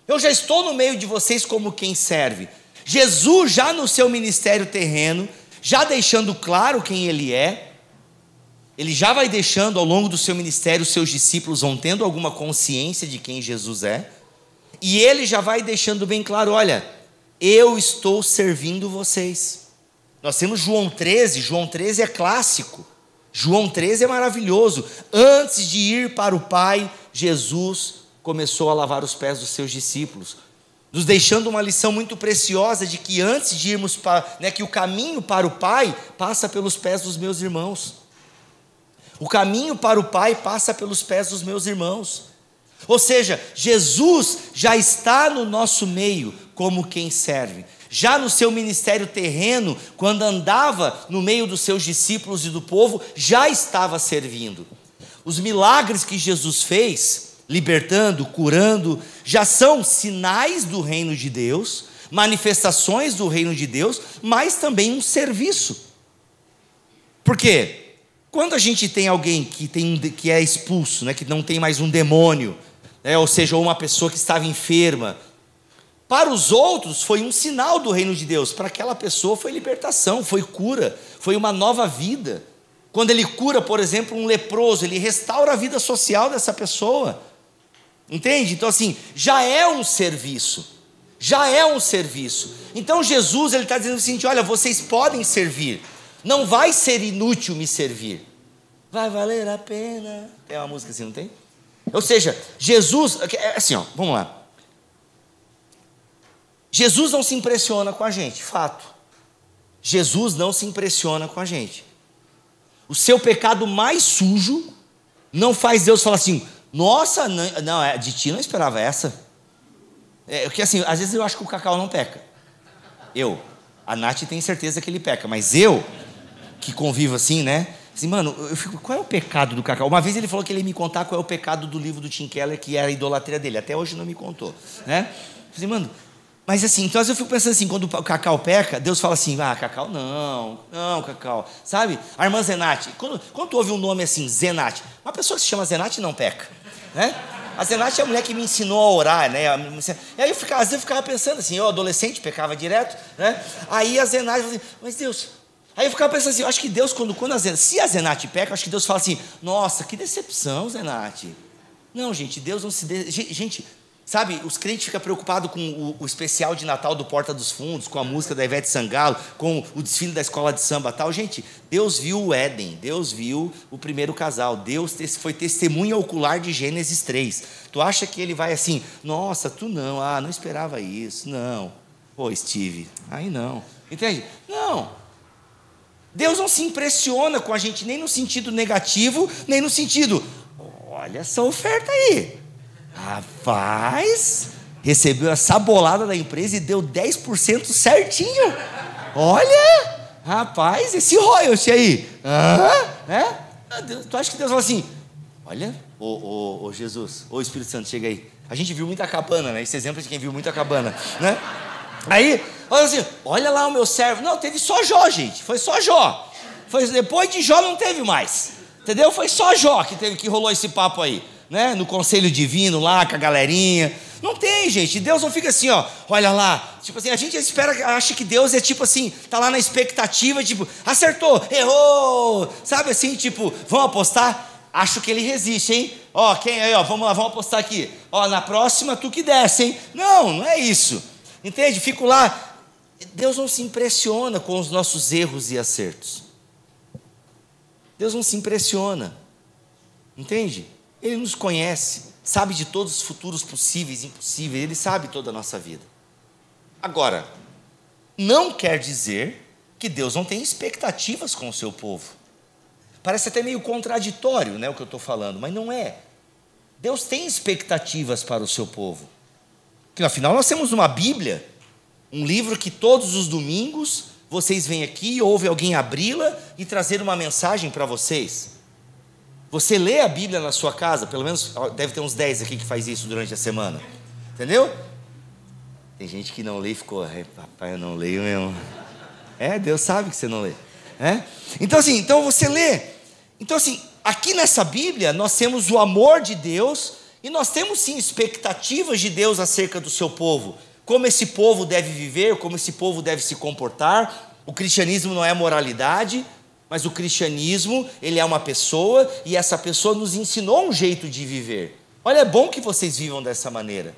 Eu já estou no meio de vocês como quem serve. Jesus já no seu ministério terreno, já deixando claro quem Ele é, Ele já vai deixando ao longo do seu ministério, os seus discípulos vão tendo alguma consciência de quem Jesus é, e Ele já vai deixando bem claro, olha, eu estou servindo vocês. Nós temos João 13 é clássico, João 13 é maravilhoso. Antes de ir para o Pai, Jesus começou a lavar os pés dos seus discípulos, nos deixando uma lição muito preciosa de que antes de irmos para, que o caminho para o Pai passa pelos pés dos meus irmãos. O caminho para o Pai passa pelos pés dos meus irmãos. Ou seja, Jesus já está no nosso meio como quem serve. Já no seu ministério terreno, quando andava no meio dos seus discípulos e do povo, já estava servindo. Os milagres que Jesus fez, libertando, curando, já são sinais do reino de Deus, manifestações do reino de Deus, mas também um serviço. Por quê? Quando a gente tem alguém que é expulso, que não tem mais um demônio, ou seja, uma pessoa que estava enferma, para os outros foi um sinal do reino de Deus, para aquela pessoa foi libertação, foi cura, foi uma nova vida. Quando ele cura, por exemplo, um leproso, ele restaura a vida social dessa pessoa, entende? Então assim, já é um serviço, Então Jesus, ele está dizendo o seguinte, olha, vocês podem servir, não vai ser inútil me servir, vai valer a pena. Tem uma música assim, não tem? Ou seja, Jesus, assim, vamos lá. Jesus não se impressiona com a gente, fato. Jesus não se impressiona com a gente. O seu pecado mais sujo não faz Deus falar assim, nossa, não, de ti não esperava essa. Porque assim, às vezes eu acho que o Cacau não peca. A Nath tem certeza que ele peca, mas eu, que convivo assim, assim, mano, eu fico, qual é o pecado do Cacau? Uma vez ele falou que ele ia me contar qual é o pecado do livro do Tim Keller, que era a idolatria dele, até hoje não me contou, assim, mano, mas assim, então às vezes eu fico pensando assim, quando o Cacau peca, Deus fala assim, Cacau, não, Cacau, sabe? A irmã Zenate, quando tu ouve um nome assim, Zenate, uma pessoa que se chama Zenate não peca, A Zenate é a mulher que me ensinou a orar, E aí às vezes eu ficava pensando assim, eu adolescente pecava direto, Aí a Zenate falou assim, mas Deus, aí eu ficava pensando assim, eu acho que Deus, se a Zenate peca, eu acho que Deus fala assim, nossa, que decepção, Zenate. Não, gente, Deus não se... Gente, sabe, os crentes ficam preocupados com o especial de Natal do Porta dos Fundos, com a música da Ivete Sangalo, com o desfile da escola de samba e tal. Gente, Deus viu o Éden, Deus viu o primeiro casal, Deus foi testemunha ocular de Gênesis 3. Tu acha que ele vai assim, nossa, tu não, não esperava isso, não. Pô, Steve, aí não. Entende? Não. Deus não se impressiona com a gente, nem no sentido negativo, nem no sentido, olha essa oferta aí. Rapaz, recebeu essa bolada da empresa e deu 10% certinho. Olha, rapaz, esse royalty aí. Tu acha que Deus fala assim, olha, ô Jesus, ô Espírito Santo, chega aí. A gente viu muita cabana, né? Esse exemplo é de quem viu muita cabana, né? Aí, olha assim, olha lá o meu servo. Não, teve só Jó, gente. Foi só Jó. Depois de Jó não teve mais. Entendeu? Foi só Jó que rolou esse papo aí, né? No conselho divino lá, com a galerinha. Não tem, gente. Deus não fica assim, ó. Olha lá. Tipo assim, a gente acha que Deus é tipo assim, tá lá na expectativa, tipo, acertou, errou. Sabe assim, tipo, vamos apostar? Acho que ele resiste, hein? Ó, quem aí, ó, vamos lá, vamos apostar aqui. Ó, na próxima tu que desce, hein? Não é isso. Entende? Fico lá. Deus não se impressiona com os nossos erros e acertos. Deus não se impressiona. Entende? Ele nos conhece, sabe de todos os futuros possíveis e impossíveis. Ele sabe toda a nossa vida. Agora, não quer dizer que Deus não tem expectativas com o seu povo. Parece até meio contraditório, né, o que eu estou falando, mas não é. Deus tem expectativas para o seu povo. Porque, afinal, nós temos uma Bíblia, um livro que todos os domingos vocês vêm aqui, ouvem alguém abri-la e trazer uma mensagem para vocês. Você lê a Bíblia na sua casa, pelo menos deve ter uns 10 aqui que faz isso durante a semana. Entendeu? Tem gente que não lê e ficou, papai, eu não leio mesmo. Deus sabe que você não lê. Então assim, então você lê. Então assim, aqui nessa Bíblia nós temos o amor de Deus e nós temos sim expectativas de Deus acerca do seu povo. Como esse povo deve viver, como esse povo deve se comportar. O cristianismo não é moralidade, mas o cristianismo, ele é uma pessoa e essa pessoa nos ensinou um jeito de viver. Olha, é bom que vocês vivam dessa maneira.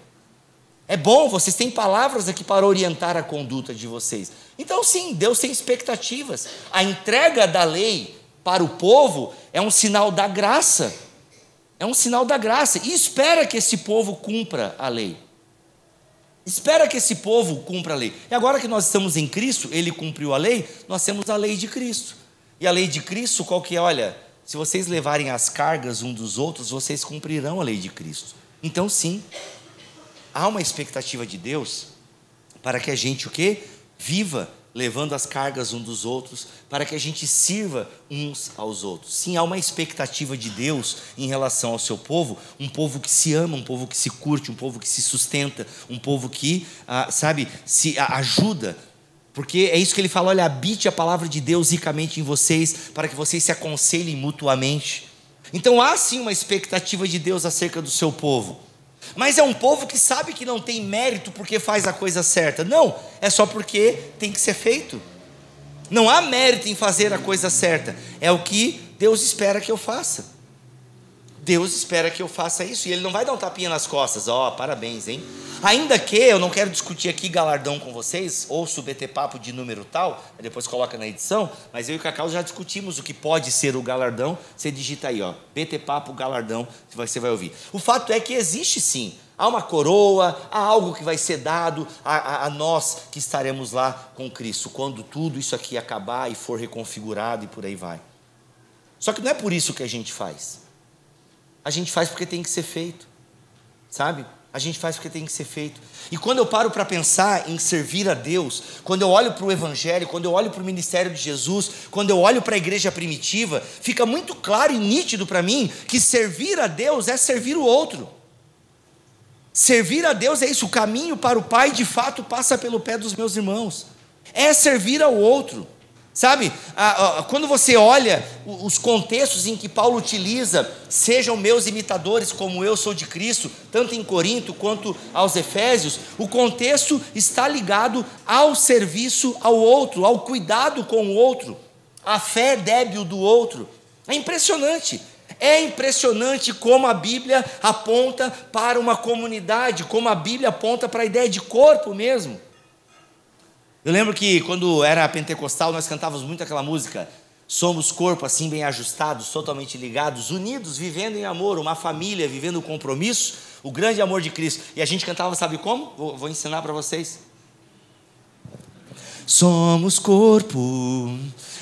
É bom, vocês têm palavras aqui para orientar a conduta de vocês. Então sim, Deus tem expectativas. A entrega da lei para o povo é um sinal da graça. É um sinal da graça. E espera que esse povo cumpra a lei. Espera que esse povo cumpra a lei. E agora que nós estamos em Cristo, Ele cumpriu a lei, nós temos a lei de Cristo. E a lei de Cristo, qual que é? Olha, se vocês levarem as cargas um dos outros, vocês cumprirão a lei de Cristo. Então sim, há uma expectativa de Deus para que a gente o quê? Viva levando as cargas um dos outros, para que a gente sirva uns aos outros. Sim, há uma expectativa de Deus em relação ao seu povo, um povo que se ama, um povo que se curte, um povo que se sustenta, um povo que, se ajuda. Porque é isso que ele fala, olha, habite a palavra de Deus ricamente em vocês, para que vocês se aconselhem mutuamente. Então há sim uma expectativa de Deus acerca do seu povo. Mas é um povo que sabe que não tem mérito porque faz a coisa certa. Não, é só porque tem que ser feito. Não há mérito em fazer a coisa certa. É o que Deus espera que eu faça. Deus espera que eu faça isso. E Ele não vai dar um tapinha nas costas. Parabéns, hein? Ainda que eu não quero discutir aqui galardão com vocês, ouço o BT Papo de número tal, depois coloca na edição, mas eu e o Cacau já discutimos o que pode ser o galardão. Você digita aí, BT Papo galardão, você vai ouvir. O fato é que existe sim, há uma coroa, há algo que vai ser dado a nós que estaremos lá com Cristo, quando tudo isso aqui acabar e for reconfigurado e por aí vai. Só que não é por isso que a gente faz. A gente faz porque tem que ser feito, sabe? A gente faz porque tem que ser feito. E quando eu paro para pensar em servir a Deus, quando eu olho para o Evangelho, quando eu olho para o ministério de Jesus, quando eu olho para a igreja primitiva, fica muito claro e nítido para mim que servir a Deus é servir o outro. Servir a Deus é isso, o caminho para o Pai de fato passa pelo pé dos meus irmãos. É servir ao outro. Sabe, quando você olha os contextos em que Paulo utiliza, sejam meus imitadores como eu sou de Cristo, tanto em Corinto quanto aos Efésios, o contexto está ligado ao serviço ao outro, ao cuidado com o outro, à fé débil do outro. É impressionante como a Bíblia aponta para uma comunidade, como a Bíblia aponta para a ideia de corpo mesmo. Eu lembro que quando era pentecostal nós cantávamos muito aquela música, somos corpo assim bem ajustados, totalmente ligados, unidos, vivendo em amor, uma família, vivendo o compromisso, o grande amor de Cristo. E a gente cantava, sabe como? Vou ensinar para vocês. Somos corpo,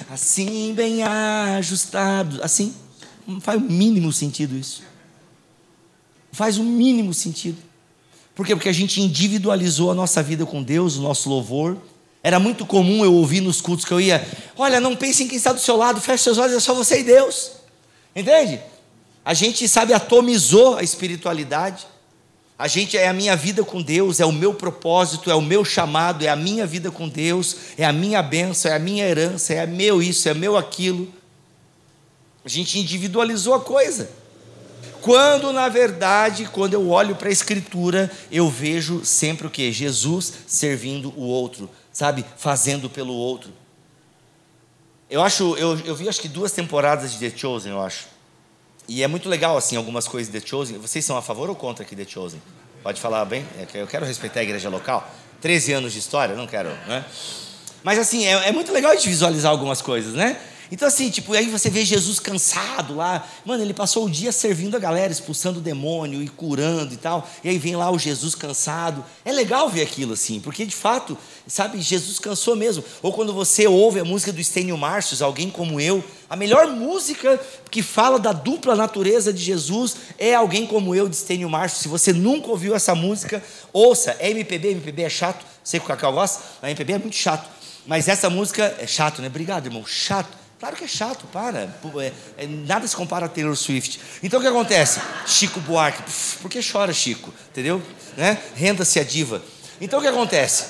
assim bem ajustado, assim, não faz o mínimo sentido isso. Não faz o mínimo sentido. Por quê? Porque a gente individualizou a nossa vida com Deus, o nosso louvor. Era muito comum eu ouvir nos cultos que eu ia, olha, não pense em quem está do seu lado, feche seus olhos, é só você e Deus. Entende? A gente, atomizou a espiritualidade. A gente é a minha vida com Deus, é o meu propósito, é o meu chamado, é a minha vida com Deus, é a minha bênção, é a minha herança, é meu isso, é meu aquilo. A gente individualizou a coisa. Quando, na verdade, quando eu olho para a Escritura, eu vejo sempre o quê? Jesus servindo o outro, sabe? Fazendo pelo outro. Eu vi acho que 2 temporadas de The Chosen, eu acho. E é muito legal, assim, algumas coisas de The Chosen. Vocês são a favor ou contra aqui The Chosen? Pode falar bem? Eu quero respeitar a igreja local. 13 anos de história, não quero, né? Mas assim, é muito legal de visualizar algumas coisas, né? Então assim, tipo, aí você vê Jesus cansado lá. Mano, ele passou o dia servindo a galera, expulsando o demônio e curando e tal. E aí vem lá o Jesus cansado. É legal ver aquilo assim, porque de fato, sabe, Jesus cansou mesmo. Ou quando você ouve a música do Stênio Marcius, Alguém Como Eu, a melhor música que fala da dupla natureza de Jesus é Alguém Como Eu, de Stênio Marcius. Se você nunca ouviu essa música, ouça. É MPB é chato. Sei que o Cacau gosta, a MPB é muito chato. Mas essa música é chato, né? Obrigado, irmão. Chato. Claro que é chato, para. Nada se compara a Taylor Swift. Então o que acontece? Chico Buarque. Por que chora, Chico? Entendeu? Né? Renda-se a diva. Então o que acontece?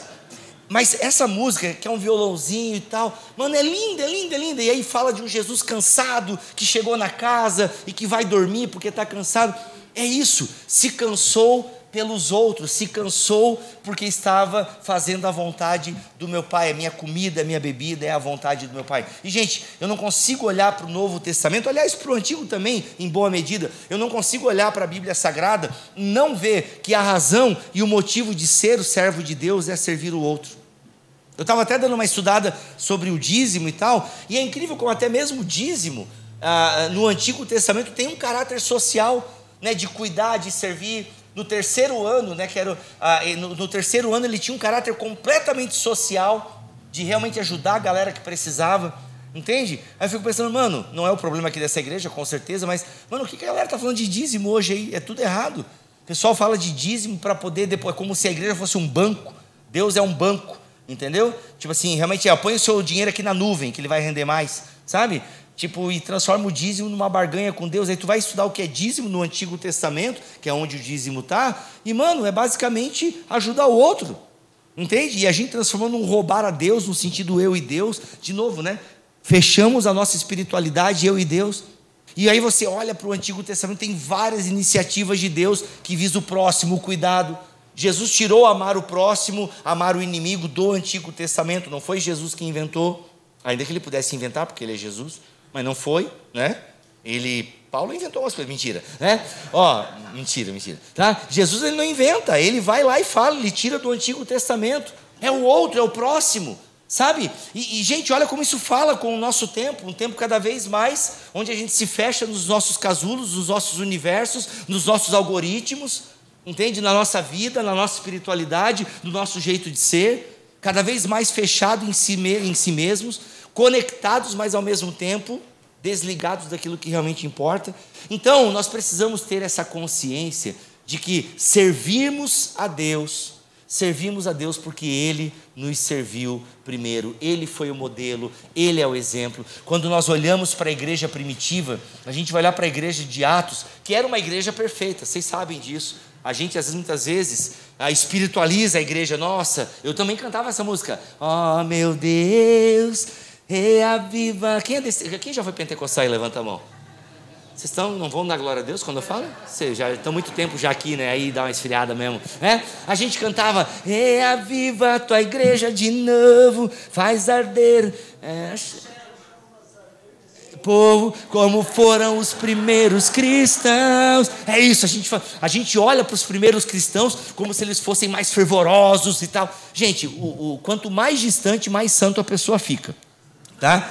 Mas essa música, que é um violãozinho e tal, mano, é linda, é linda, é linda. E aí fala de um Jesus cansado, que chegou na casa e que vai dormir porque está cansado. É isso, se cansou pelos outros, se cansou porque estava fazendo a vontade do meu Pai. A minha comida, a minha bebida é a vontade do meu Pai. E gente, eu não consigo olhar para o Novo Testamento, aliás para o Antigo também, em boa medida. Eu não consigo olhar para a Bíblia Sagrada e não ver que a razão e o motivo de ser o servo de Deus é servir o outro. Eu estava até dando uma estudada sobre o dízimo e tal, e é incrível como até mesmo o dízimo no Antigo Testamento tem um caráter social, né, de cuidar, de servir. No terceiro ano, né, no terceiro ano ele tinha um caráter completamente social, de realmente ajudar a galera que precisava, entende? Aí eu fico pensando, mano, não é o problema aqui dessa igreja, com certeza, mas, mano, o que a galera está falando de dízimo hoje aí? É tudo errado. O pessoal fala de dízimo para poder, depois, como se a igreja fosse um banco. Deus é um banco, entendeu? Tipo assim, realmente, põe o seu dinheiro aqui na nuvem, que ele vai render mais, sabe? Tipo, e transforma o dízimo numa barganha com Deus. Aí tu vai estudar o que é dízimo no Antigo Testamento, que é onde o dízimo está, e, mano, é basicamente ajudar o outro, entende? E a gente transformou num roubar a Deus, no sentido eu e Deus, de novo, né? Fechamos a nossa espiritualidade, eu e Deus. E aí você olha para o Antigo Testamento, tem várias iniciativas de Deus que visam o próximo, o cuidado. Jesus tirou amar o próximo, amar o inimigo do Antigo Testamento. Não foi Jesus que inventou, ainda que ele pudesse inventar, porque ele é Jesus. Mas não foi, né? Paulo inventou umas coisas, mentira, né? Mentira, tá? Jesus, ele não inventa, ele vai lá e fala, ele tira do Antigo Testamento, é o outro, é o próximo, sabe? E gente, olha como isso fala com o nosso tempo, um tempo cada vez mais, onde a gente se fecha nos nossos casulos, nos nossos universos, nos nossos algoritmos, entende? Na nossa vida, na nossa espiritualidade, no nosso jeito de ser, cada vez mais fechado em si mesmos, conectados, mas ao mesmo tempo desligados daquilo que realmente importa. Então, nós precisamos ter essa consciência de que servimos a Deus porque Ele nos serviu primeiro, Ele foi o modelo, Ele é o exemplo. Quando nós olhamos para a igreja primitiva, a gente vai olhar para a igreja de Atos, que era uma igreja perfeita, vocês sabem disso. A gente, muitas vezes, espiritualiza a igreja. Nossa, eu também cantava essa música. Oh, meu Deus, reaviva. Quem já foi pentecostal e levanta a mão? Vocês não vão dar glória a Deus quando eu falo? Vocês já estão muito tempo já aqui, né? Aí dá uma esfriada mesmo, né? A gente cantava, reaviva a tua igreja de novo, faz arder povo, como foram os primeiros cristãos. É isso, a gente olha para os primeiros cristãos como se eles fossem mais fervorosos e tal. Gente, quanto mais distante, mais santo a pessoa fica, tá?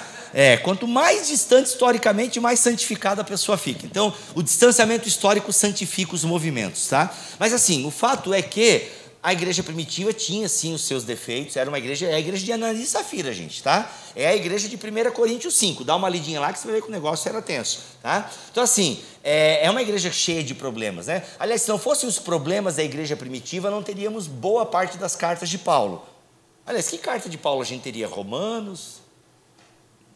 Quanto mais distante historicamente, mais santificada a pessoa fica. Então, o distanciamento histórico santifica os movimentos, tá? Mas assim, o fato é que a igreja primitiva tinha sim os seus defeitos. Era uma igreja, a igreja de Ananias e Safira, gente, tá? É a igreja de 1 Coríntios 5. Dá uma lidinha lá que você vai ver que o negócio era tenso, tá? Então assim, é uma igreja cheia de problemas, né? Aliás, se não fossem os problemas da igreja primitiva, não teríamos boa parte das cartas de Paulo. Aliás, que carta de Paulo a gente teria? Romanos?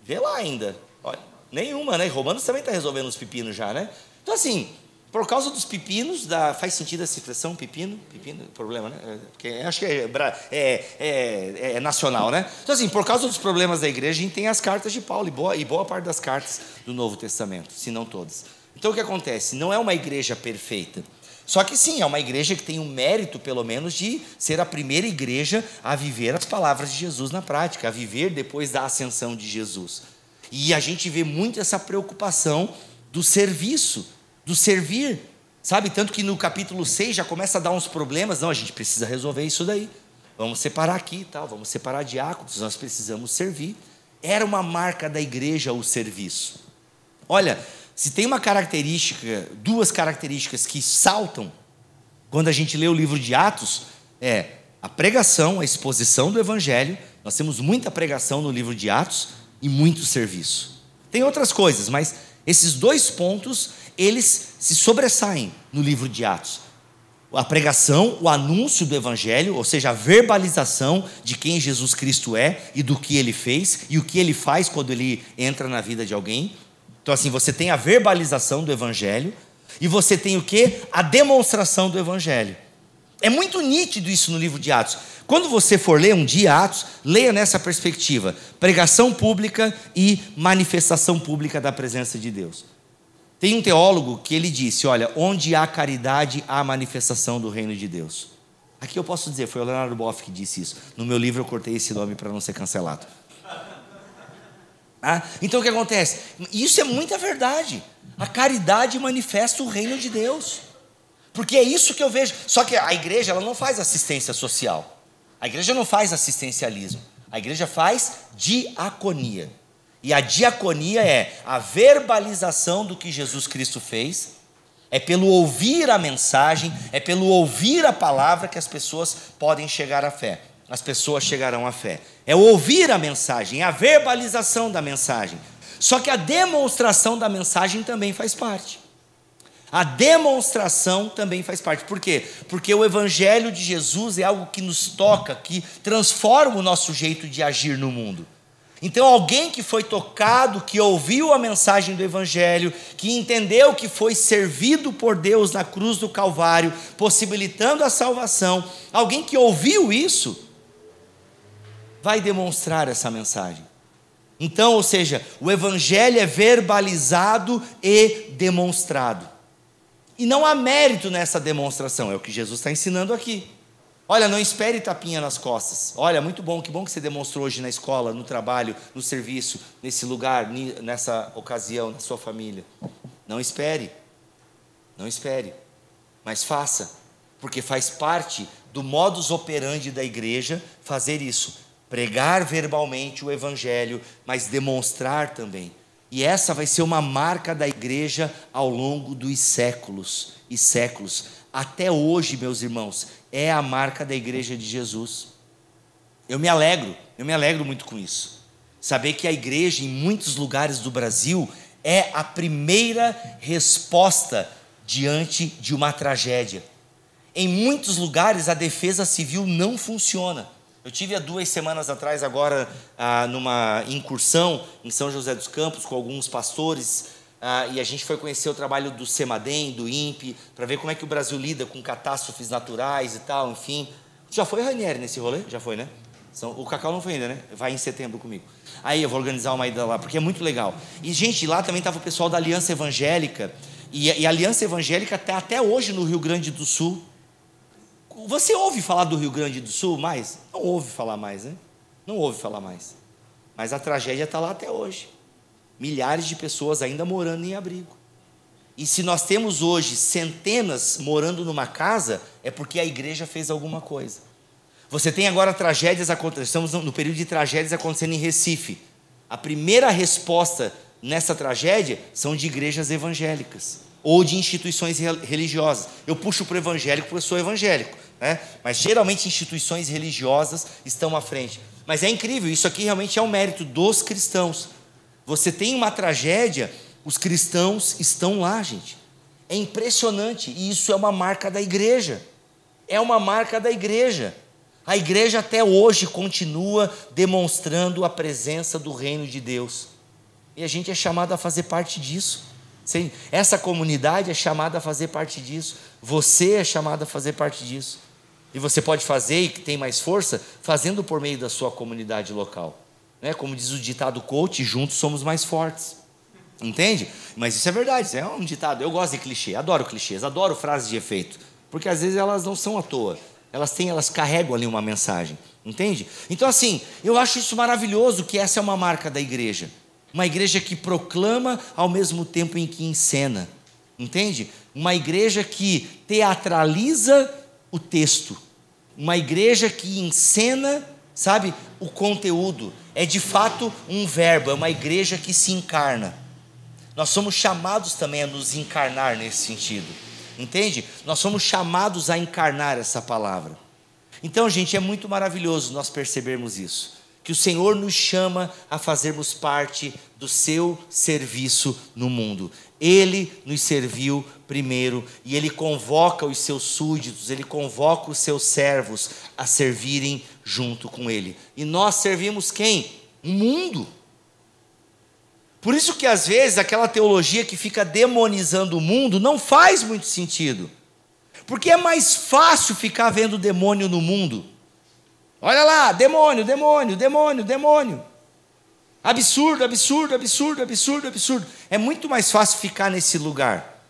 Vê lá ainda. Olha, nenhuma, né? Romanos também está resolvendo os pepinos já, né? Então assim, Por causa dos pepinos, faz sentido essa expressão, pepino? Pepino, problema, né? Porque acho que é nacional, né? Então, assim, por causa dos problemas da igreja, a gente tem as cartas de Paulo, e boa parte das cartas do Novo Testamento, se não todas. Então, o que acontece? Não é uma igreja perfeita. Só que sim, é uma igreja que tem um mérito, pelo menos, de ser a primeira igreja a viver as palavras de Jesus na prática, a viver depois da ascensão de Jesus. E a gente vê muito essa preocupação do serviço, do servir, sabe? Tanto que no capítulo 6 já começa a dar uns problemas. Não, a gente precisa resolver isso daí. Vamos separar aqui e tal, vamos separar diáconos, nós precisamos servir. Era uma marca da igreja o serviço. Olha, se tem uma característica, duas características que saltam quando a gente lê o livro de Atos, é a pregação, a exposição do evangelho. Nós temos muita pregação no livro de Atos e muito serviço. Tem outras coisas, mas esses dois pontos, eles se sobressaem no livro de Atos. A pregação, o anúncio do evangelho, ou seja, a verbalização de quem Jesus Cristo é e do que ele fez e o que ele faz quando ele entra na vida de alguém. Então, assim, você tem a verbalização do evangelho e você tem o quê? A demonstração do evangelho. É muito nítido isso no livro de Atos. Quando você for ler um dia Atos, leia nessa perspectiva: pregação pública e manifestação pública da presença de Deus. Tem um teólogo que ele disse, olha, onde há caridade, há manifestação do reino de Deus. Aqui eu posso dizer, foi o Leonardo Boff que disse isso. No meu livro eu cortei esse nome para não ser cancelado. Então o que acontece? Isso é muita verdade. A caridade manifesta o reino de Deus. Porque é isso que eu vejo. Só que a igreja, ela não faz assistência social. A igreja não faz assistencialismo. A igreja faz diaconia. E a diaconia é a verbalização do que Jesus Cristo fez. É pelo ouvir a mensagem, é pelo ouvir a palavra que as pessoas podem chegar à fé. As pessoas chegarão à fé. É ouvir a mensagem, é a verbalização da mensagem. Só que a demonstração da mensagem também faz parte. A demonstração também faz parte. Por quê? Porque o evangelho de Jesus é algo que nos toca, que transforma o nosso jeito de agir no mundo. Então alguém que foi tocado, que ouviu a mensagem do evangelho, que entendeu que foi servido por Deus na cruz do Calvário, possibilitando a salvação, alguém que ouviu isso, vai demonstrar essa mensagem. Então, ou seja, o evangelho é verbalizado e demonstrado. E não há mérito nessa demonstração, é o que Jesus está ensinando aqui. Olha, não espere tapinha nas costas. Olha, muito bom, que bom que você demonstrou hoje na escola, no trabalho, no serviço, nesse lugar, nessa ocasião, na sua família. Não espere, mas faça, porque faz parte do modus operandi da igreja fazer isso. Pregar verbalmente o evangelho, mas demonstrar também. E essa vai ser uma marca da igreja ao longo dos séculos e séculos. Até hoje, meus irmãos, é a marca da igreja de Jesus. Eu me alegro muito com isso. Saber que a igreja, em muitos lugares do Brasil, é a primeira resposta diante de uma tragédia. Em muitos lugares, a defesa civil não funciona. Eu tive há 2 semanas atrás, agora, numa incursão em São José dos Campos, com alguns pastores, e a gente foi conhecer o trabalho do CEMADEM, do INPE, para ver como é que o Brasil lida com catástrofes naturais e tal, enfim. Já foi, Ranieri, nesse rolê? Já foi, né? O Cacau não foi ainda, né? Vai em setembro comigo. Aí eu vou organizar uma ida lá, porque é muito legal. E, gente, lá também estava o pessoal da Aliança Evangélica, e a Aliança Evangélica está até hoje no Rio Grande do Sul. Você ouve falar do Rio Grande do Sul mais? Não ouve falar mais, né? Não ouve falar mais. Mas a tragédia está lá até hoje. Milhares de pessoas ainda morando em abrigo. E se nós temos hoje centenas morando numa casa, é porque a igreja fez alguma coisa. Você tem agora tragédias acontecendo, estamos no período de tragédias acontecendo em Recife. A primeira resposta nessa tragédia são de igrejas evangélicas ou de instituições religiosas. Eu puxo para o evangélico porque eu sou evangélico, né? Mas geralmente instituições religiosas estão à frente. Mas é incrível, isso aqui realmente é um mérito dos cristãos. Você tem uma tragédia, os cristãos estão lá, gente. É impressionante, e isso é uma marca da igreja. É uma marca da igreja. A igreja até hoje continua demonstrando a presença do reino de Deus. E a gente é chamado a fazer parte disso. Essa comunidade é chamada a fazer parte disso. Você é chamado a fazer parte disso. E você pode fazer, e que tem mais força, fazendo por meio da sua comunidade local. Né? Como diz o ditado coach, juntos somos mais fortes. Entende? Mas isso é verdade, é um ditado. Eu gosto de clichê, adoro clichês, adoro frases de efeito. Porque às vezes elas não são à toa. Elas carregam ali uma mensagem. Entende? Então assim, eu acho isso maravilhoso, que essa é uma marca da igreja. Uma igreja que proclama ao mesmo tempo em que encena. Entende? Uma igreja que teatraliza o texto. Uma igreja que encena, sabe, o conteúdo. É de fato um verbo, é uma igreja que se encarna. Nós somos chamados também a nos encarnar nesse sentido. Entende? Nós somos chamados a encarnar essa palavra. Então, gente, é muito maravilhoso nós percebermos isso. Que o Senhor nos chama a fazermos parte do seu serviço no mundo. Ele nos serviu primeiro e Ele convoca os seus súditos, Ele convoca os seus servos a servirem junto com Ele. E nós servimos quem? O mundo. Por isso que às vezes aquela teologia que fica demonizando o mundo não faz muito sentido. Porque é mais fácil ficar vendo demônio no mundo. Olha lá, demônio, demônio, demônio, demônio. Absurdo, absurdo, absurdo, absurdo, absurdo. É muito mais fácil ficar nesse lugar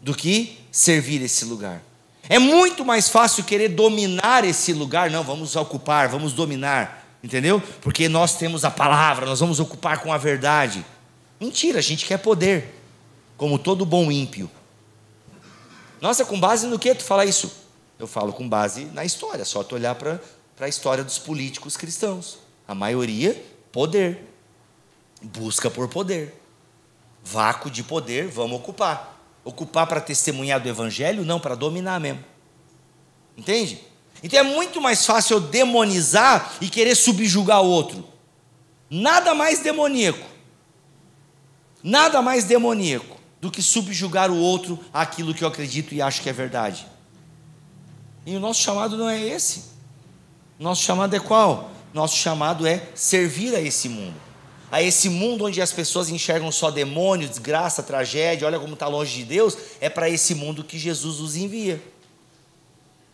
do que servir esse lugar. É muito mais fácil querer dominar esse lugar. Não, vamos ocupar, vamos dominar. Entendeu? Porque nós temos a palavra, nós vamos ocupar com a verdade. Mentira, a gente quer poder. Como todo bom ímpio. Nossa, com base no que tu fala isso? Eu falo com base na história. Só tu olhar para a história dos políticos cristãos. A maioria, poder. Busca por poder. Vácuo de poder, vamos ocupar. Ocupar para testemunhar do evangelho? Não, para dominar mesmo. Entende? Então é muito mais fácil eu demonizar e querer subjugar o outro. Nada mais demoníaco. Nada mais demoníaco do que subjugar o outro àquilo que eu acredito e acho que é verdade. E o nosso chamado não é esse. Nosso chamado é qual? Nosso chamado é servir a esse mundo. A esse mundo onde as pessoas enxergam só demônio, desgraça, tragédia, olha como está longe de Deus. É para esse mundo que Jesus nos envia.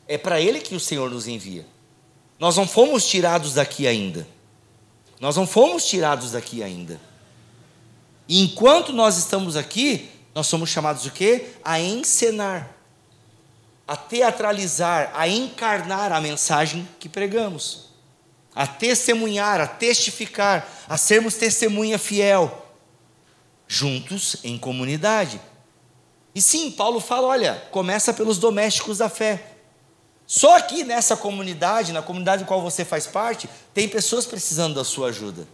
É para Ele que o Senhor nos envia. Nós não fomos tirados daqui ainda. Nós não fomos tirados daqui ainda. E enquanto nós estamos aqui, nós somos chamados o quê? A encenar, a teatralizar, a encarnar a mensagem que pregamos, a testemunhar, a testificar, a sermos testemunha fiel, juntos em comunidade. E sim, Paulo fala, olha, começa pelos domésticos da fé. Só aqui nessa comunidade, na comunidade do qual você faz parte, tem pessoas precisando da sua ajuda.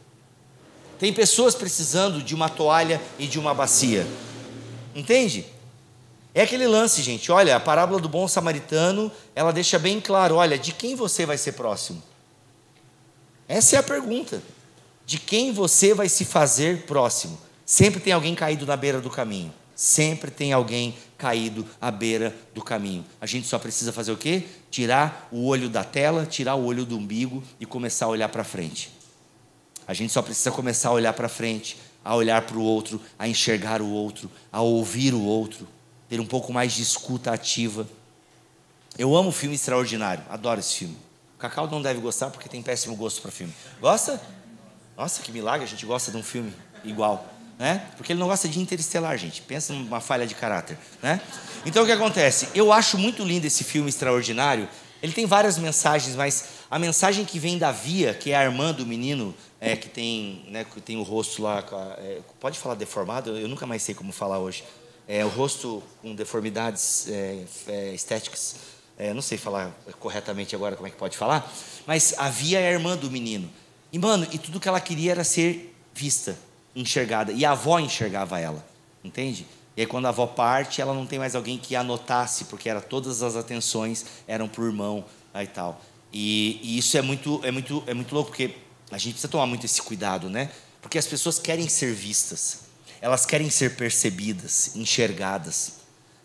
Tem pessoas precisando de uma toalha e de uma bacia. Entende? É aquele lance, gente. Olha, a parábola do bom samaritano, ela deixa bem claro, olha, de quem você vai ser próximo? Essa é a pergunta. De quem você vai se fazer próximo? Sempre tem alguém caído na beira do caminho. Sempre tem alguém caído à beira do caminho. A gente só precisa fazer o quê? Tirar o olho da tela, tirar o olho do umbigo e começar a olhar para frente. A gente só precisa começar a olhar para frente, a olhar para o outro, a enxergar o outro, a ouvir o outro, ter um pouco mais de escuta ativa. Eu amo filme Extraordinário, adoro esse filme. O Cacau não deve gostar porque tem péssimo gosto para filme. Gosta? Nossa, que milagre, a gente gosta de um filme igual, né? Porque ele não gosta de Interestelar, gente. Pensa numa falha de caráter, né? Então o que acontece? Eu acho muito lindo esse filme Extraordinário. Ele tem várias mensagens, mas a mensagem que vem da Via, que é a irmã do menino, que tem, né, que tem o rosto lá, pode falar deformado? Eu nunca mais sei como falar hoje. O rosto com deformidades estéticas. Não sei falar corretamente agora como é que pode falar, mas a Via é a irmã do menino. E, mano, e tudo que ela queria era ser vista, enxergada. E a avó enxergava ela, entende? E aí quando a avó parte, ela não tem mais alguém que anotasse, porque todas as atenções eram para o irmão e tal. E isso é muito louco, porque a gente precisa tomar muito esse cuidado, né? Porque as pessoas querem ser vistas, elas querem ser percebidas, enxergadas,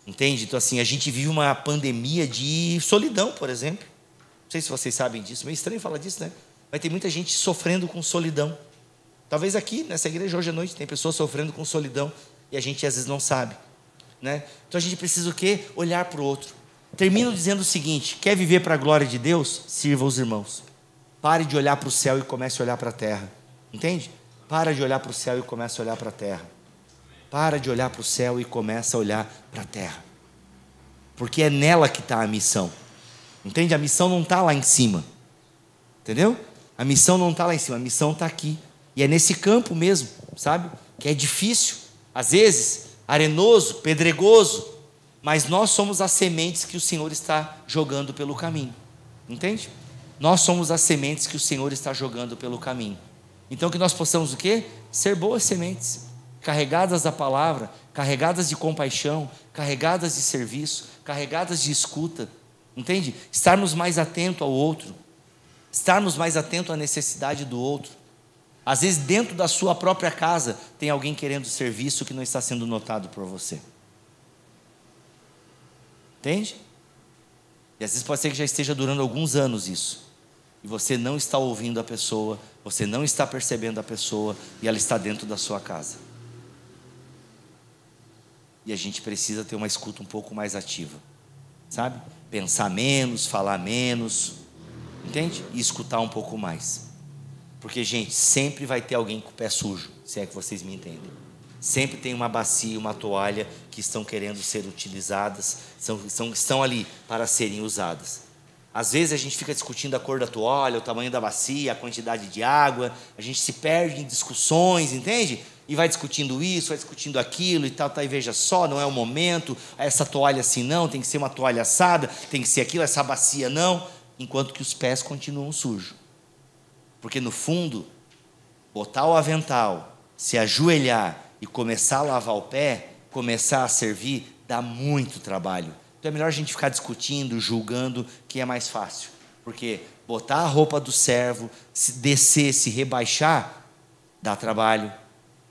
entende? Então assim, a gente vive uma pandemia de solidão, por exemplo. Não sei se vocês sabem disso, meio estranho falar disso, né? Vai ter muita gente sofrendo com solidão. Talvez aqui, nessa igreja, hoje à noite, tem pessoas sofrendo com solidão. e a gente às vezes não sabe, né? Então a gente precisa o quê? Olhar para o outro. Termino dizendo o seguinte: quer viver para a glória de Deus? Sirva os irmãos. Pare de olhar para o céu e comece a olhar para a terra. Entende? Para de olhar para o céu e comece a olhar para a terra. Para de olhar para o céu e começa a olhar para a terra. Porque é nela que está a missão. Entende? A missão não está lá em cima. Entendeu? A missão não está lá em cima, a missão está aqui. E é nesse campo mesmo, sabe? Que é difícil, às vezes, arenoso, pedregoso. Mas nós somos as sementes que o Senhor está jogando pelo caminho. Entende? Nós somos as sementes que o Senhor está jogando pelo caminho. Então que nós possamos o quê? Ser boas sementes, carregadas da palavra, carregadas de compaixão, carregadas de serviço, carregadas de escuta. Entende? Estarmos mais atentos ao outro, estarmos mais atentos à necessidade do outro. Às vezes dentro da sua própria casa tem alguém querendo serviço que não está sendo notado por você. Entende? E às vezes pode ser que já esteja durando alguns anos isso, e você não está ouvindo a pessoa, você não está percebendo a pessoa, e ela está dentro da sua casa. E a gente precisa ter uma escuta um pouco mais ativa, sabe? Pensar menos, falar menos, entende? E escutar um pouco mais. Porque, gente, sempre vai ter alguém com o pé sujo, se é que vocês me entendem. Sempre tem uma bacia, uma toalha que estão querendo ser utilizadas, estão ali para serem usadas. Às vezes a gente fica discutindo a cor da toalha, o tamanho da bacia, a quantidade de água, a gente se perde em discussões, entende? E vai discutindo isso, vai discutindo aquilo e tal, e veja só, não é o momento, essa toalha assim não, tem que ser uma toalha assada, tem que ser aquilo, essa bacia não, enquanto que os pés continuam sujos. Porque no fundo, botar o avental, se ajoelhar e começar a lavar o pé, começar a servir, dá muito trabalho. Então é melhor a gente ficar discutindo, julgando, que é mais fácil. Porque botar a roupa do servo, se descer, se rebaixar, dá trabalho,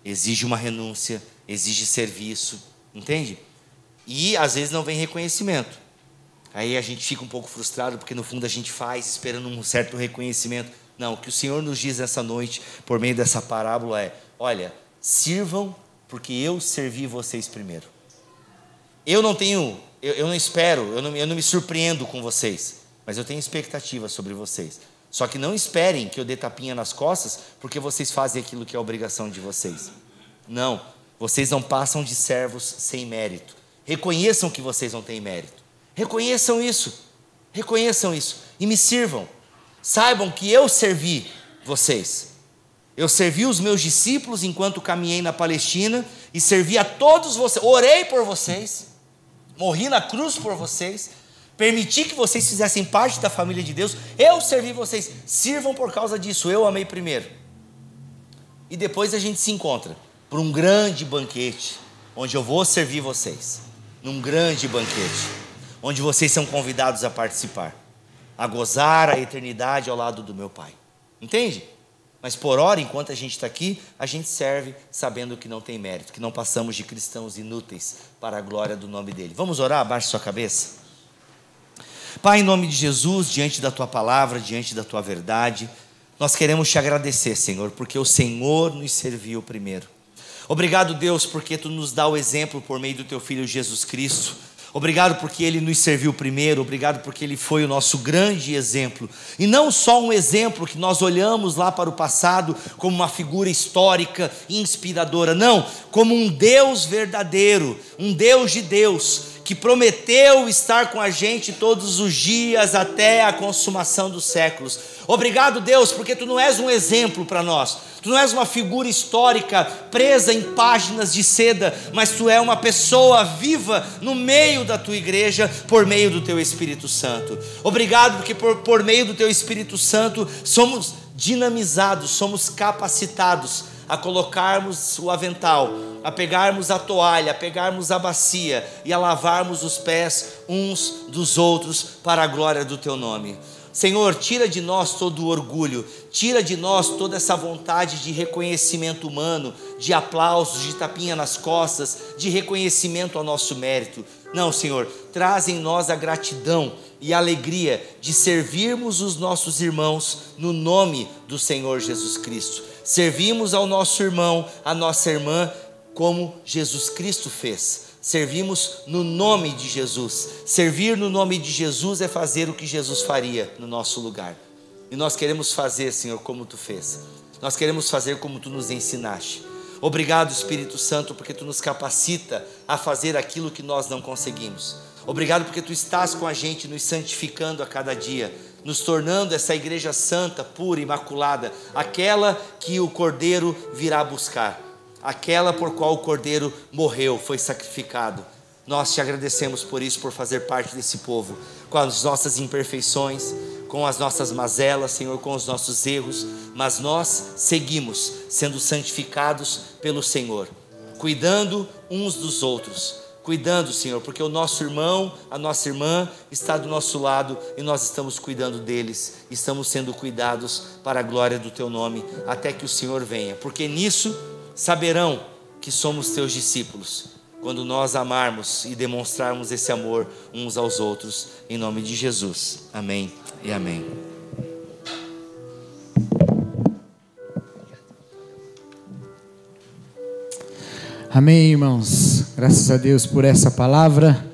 exige uma renúncia, exige serviço, entende? E às vezes não vem reconhecimento. Aí a gente fica um pouco frustrado, porque no fundo a gente faz esperando um certo reconhecimento. Não, o que o Senhor nos diz essa noite, por meio dessa parábola é: olha, sirvam, porque eu servi vocês primeiro. Eu não espero, eu não me surpreendo com vocês, mas eu tenho expectativa sobre vocês. Só que não esperem que eu dê tapinha nas costas, porque vocês fazem aquilo que é obrigação de vocês. Não, vocês não passam de servos sem mérito. Reconheçam que vocês não têm mérito. Reconheçam isso e me sirvam. Saibam que eu servi vocês. Eu servi os meus discípulos enquanto caminhei na Palestina, e servi a todos vocês, orei por vocês, morri na cruz por vocês, permiti que vocês fizessem parte da família de Deus, eu servi vocês, sirvam por causa disso, eu amei primeiro. E depois a gente se encontra por um grande banquete, onde eu vou servir vocês, num grande banquete, onde vocês são convidados a participar, a gozar a eternidade ao lado do meu Pai. Entende? Mas por hora, enquanto a gente está aqui, a gente serve sabendo que não tem mérito, que não passamos de cristãos inúteis para a glória do nome dele. Vamos orar? Abaixe sua cabeça. Pai, em nome de Jesus, diante da tua palavra, diante da tua verdade, nós queremos te agradecer, Senhor, porque o Senhor nos serviu primeiro. Obrigado, Deus, porque tu nos dá o exemplo por meio do teu Filho Jesus Cristo. Obrigado porque Ele nos serviu primeiro, obrigado porque Ele foi o nosso grande exemplo. E não só um exemplo que nós olhamos lá para o passado como uma figura histórica inspiradora, não, como um Deus verdadeiro, um Deus de Deus, que prometeu estar com a gente todos os dias até a consumação dos séculos. Obrigado, Deus, porque Tu não és um exemplo para nós, Tu não és uma figura histórica presa em páginas de seda, mas Tu é uma pessoa viva no meio da Tua igreja, por meio do Teu Espírito Santo. Obrigado porque por meio do Teu Espírito Santo somos dinamizados, somos capacitados a colocarmos o avental, a pegarmos a toalha, a pegarmos a bacia e a lavarmos os pés uns dos outros para a glória do Teu nome. Senhor, tira de nós todo o orgulho, tira de nós toda essa vontade de reconhecimento humano, de aplausos, de tapinha nas costas, de reconhecimento ao nosso mérito. Não, Senhor, traz em nós a gratidão e a alegria de servirmos os nossos irmãos no nome do Senhor Jesus Cristo. Servimos ao nosso irmão, à nossa irmã, como Jesus Cristo fez. Servimos no nome de Jesus. Servir no nome de Jesus é fazer o que Jesus faria no nosso lugar. E nós queremos fazer, Senhor, como Tu fez. Nós queremos fazer como Tu nos ensinaste. Obrigado, Espírito Santo, porque Tu nos capacita a fazer aquilo que nós não conseguimos. Obrigado porque Tu estás com a gente, nos santificando a cada dia, nos tornando essa igreja santa, pura, imaculada, aquela que o Cordeiro virá buscar, aquela por qual o Cordeiro morreu, foi sacrificado. Nós Te agradecemos por isso, por fazer parte desse povo, com as nossas imperfeições, com as nossas mazelas, Senhor, com os nossos erros, mas nós seguimos sendo santificados pelo Senhor, cuidando uns dos outros, cuidando, Senhor, porque o nosso irmão, a nossa irmã está do nosso lado e nós estamos cuidando deles, estamos sendo cuidados para a glória do Teu nome, até que o Senhor venha, porque nisso saberão que somos Teus discípulos, quando nós amarmos e demonstrarmos esse amor uns aos outros, em nome de Jesus. Amém e amém. Amém, irmãos. Graças a Deus por essa palavra.